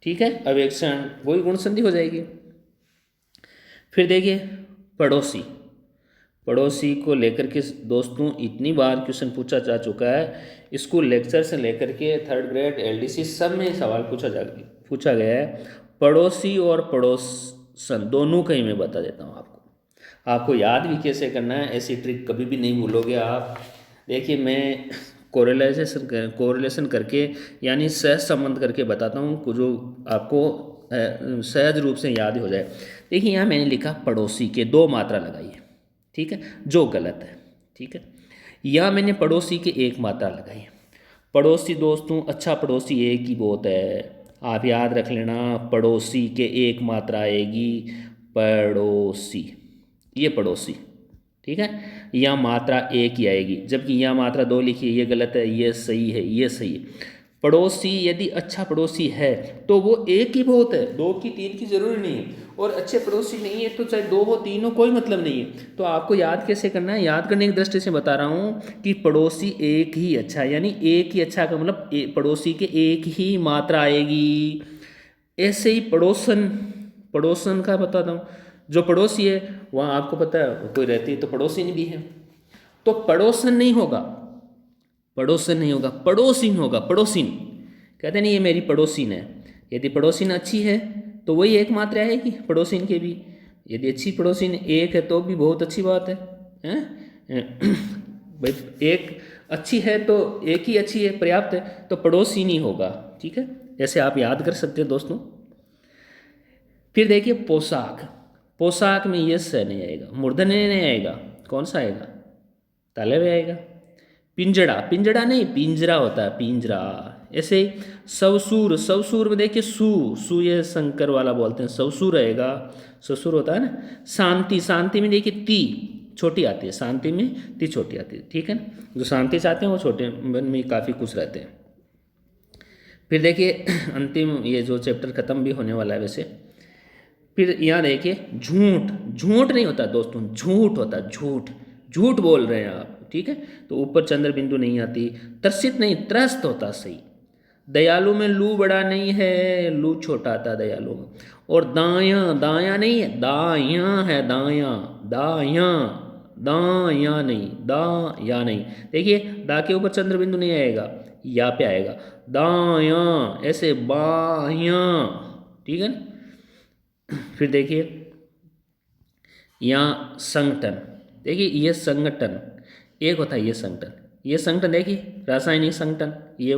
ठीक है, अवेक्षण वही गुण संधि हो जाएगी। फिर देखिए पड़ोसी, पड़ोसी को लेकर के दोस्तों इतनी बार क्वेश्चन पूछा जा चुका है, स्कूल लेक्चर से लेकर के थर्ड ग्रेड एलडीसी सब में सवाल पूछा गया है। पड़ोसी और पड़ोसन दोनों का ही मैं बता देता हूँ आपको याद भी कैसे करना है, ऐसी ट्रिक कभी भी नहीं भूलोगे आप। देखिए मैं कोरिलेशन करके यानी सहज संबंध करके बताता हूँ जो आपको सहज रूप से याद हो जाए। देखिए यहाँ मैंने लिखा पड़ोसी के दो मात्रा लगाई है, ठीक है, जो गलत है, ठीक है। यहाँ मैंने पड़ोसी के एक मात्रा लगाई है। पड़ोसी दोस्तों अच्छा पड़ोसी एक ही बहुत है, आप याद रख लेना, पड़ोसी के एक मात्रा आएगी पड़ोसी, ये पड़ोसी, ठीक है। यहाँ मात्रा एक ही आएगी, जबकि यहाँ मात्रा दो लिखी है, ये गलत है, ये सही है, ये सही है। पड़ोसी यदि अच्छा पड़ोसी है तो वो एक ही बहुत है, दो की तीन की जरूरी नहीं है, और अच्छे पड़ोसी नहीं है तो चाहे दो हो तीन हो कोई मतलब नहीं है। तो आपको याद कैसे करना है, याद करने की दृष्टि से बता रहा हूँ कि पड़ोसी एक ही अच्छा, यानी एक ही अच्छा का मतलब पड़ोसी के एक ही मात्रा आएगी। ऐसे ही पड़ोसन, पड़ोसन का बताता हूँ, जो पड़ोसी है वहाँ आपको पता है कोई रहती है तो पड़ोसिन भी है, तो पड़ोसन नहीं होगा, पड़ोसन नहीं होगा, पड़ोसिन होगा, पड़ोसिन। कहते नहीं ये मेरी पड़ोसिन है, यदि पड़ोसिन अच्छी है तो वही एक मात्रा आएगी पड़ोसिन के भी, यदि अच्छी पड़ोसिन एक है तो भी बहुत अच्छी बात है, भाई एक अच्छी है तो एक ही अच्छी है, पर्याप्त है, तो पड़ोसिन ही होगा, ठीक है। ऐसे आप याद कर सकते हैं दोस्तों। फिर देखिए पोशाक, पोशाक में ये स नहीं आएगा, मूर्धन्य नहीं आएगा, कौन सा आएगा, ताले में आएगा। पिंजड़ा, पिंजड़ा नहीं पिंजरा होता है, पिंजरा। ऐसे सवसूर, सवसूर में देखिए सू ये शंकर वाला बोलते हैं, सवसूर आएगा, ससुर होता है ना। शांति, शांति में देखिए ती छोटी आती है, शांति में ती छोटी आती है, ठीक है। जो शांति चाहते हैं वो छोटे मन में काफ़ी खुश रहते हैं। फिर देखिए अंतिम ये जो चैप्टर खत्म भी होने वाला है वैसे। फिर यहाँ देखिए झूठ, झूठ नहीं होता दोस्तों, झूठ होता, झूठ, झूठ बोल रहे हैं आप, ठीक है, तो ऊपर चंद्र बिंदु नहीं आती। त्रसित नहीं त्रस्त होता सही। दयालु में लू बड़ा नहीं है, लू छोटा आता दयालु में। और दायां, दायां नहीं है, दायां है, दायां, दायां दा या नहीं, दा या नहीं। देखिए दा के ऊपर चंद्र बिंदु नहीं आएगा, या पे आएगा। दाया, ऐसे बाया, ठीक है ना। फिर देखिए यहाँ संगठन, देखिए ये संगठन एक होता है, ये संगठन, ये संगठन देखिए रासायनिक संगठन ये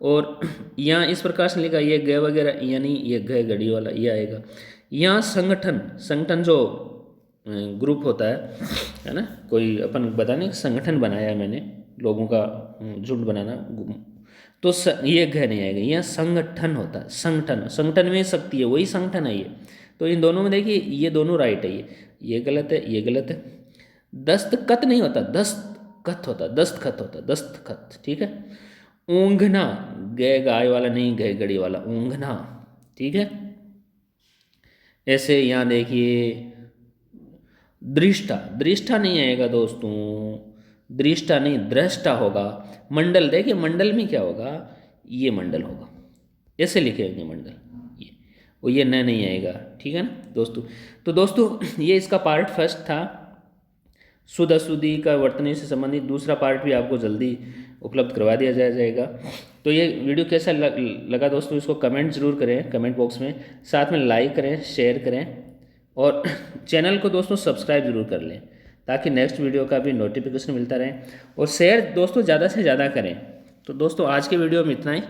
और यहाँ इस प्रकार से लिखा ये ग वगैरह, यानी ये ग घड़ी वाला ये आएगा। यहाँ संगठन, संगठन जो ग्रुप होता है ना, कोई अपन बताने संगठन बनाया है मैंने, लोगों का झुंड बनाना, तो ये घ नहीं आएगा, यहाँ संगठन होता है, संगठन, संगठन में शक्ति है, वही संगठन है ये। तो इन दोनों में देखिए ये दोनों राइट है, ये गलत है, ये गलत है। दस्तखत नहीं होता, दस्तखत होता, दस्तखत होता, दस्तखत, ठीक है। ऊँघना, गे गाय वाला नहीं, गे गड़ी वाला, ऊँघना, ठीक है। ऐसे यहाँ देखिए दृष्टा, दृष्टा नहीं आएगा दोस्तों, दृष्टा नहीं, दृष्टा होगा। मंडल, देखिए मंडल में क्या होगा, ये मंडल होगा, ऐसे लिखेंगे मंडल, ये वो ये न नहीं आएगा, ठीक है ना दोस्तों। तो दोस्तों ये इसका पार्ट फर्स्ट था, शुद्ध अशुद्धि का वर्तनी से संबंधित। दूसरा पार्ट भी आपको जल्दी उपलब्ध करवा दिया जाएगा। तो ये वीडियो कैसा लगा दोस्तों, इसको कमेंट जरूर करें कमेंट बॉक्स में, साथ में लाइक करें, शेयर करें और चैनल को दोस्तों सब्सक्राइब जरूर कर लें, ताकि नेक्स्ट वीडियो का भी नोटिफिकेशन मिलता रहे। और शेयर दोस्तों ज़्यादा से ज़्यादा करें। तो दोस्तों आज के वीडियो में इतना ही,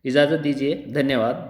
इजाज़त दीजिए, धन्यवाद।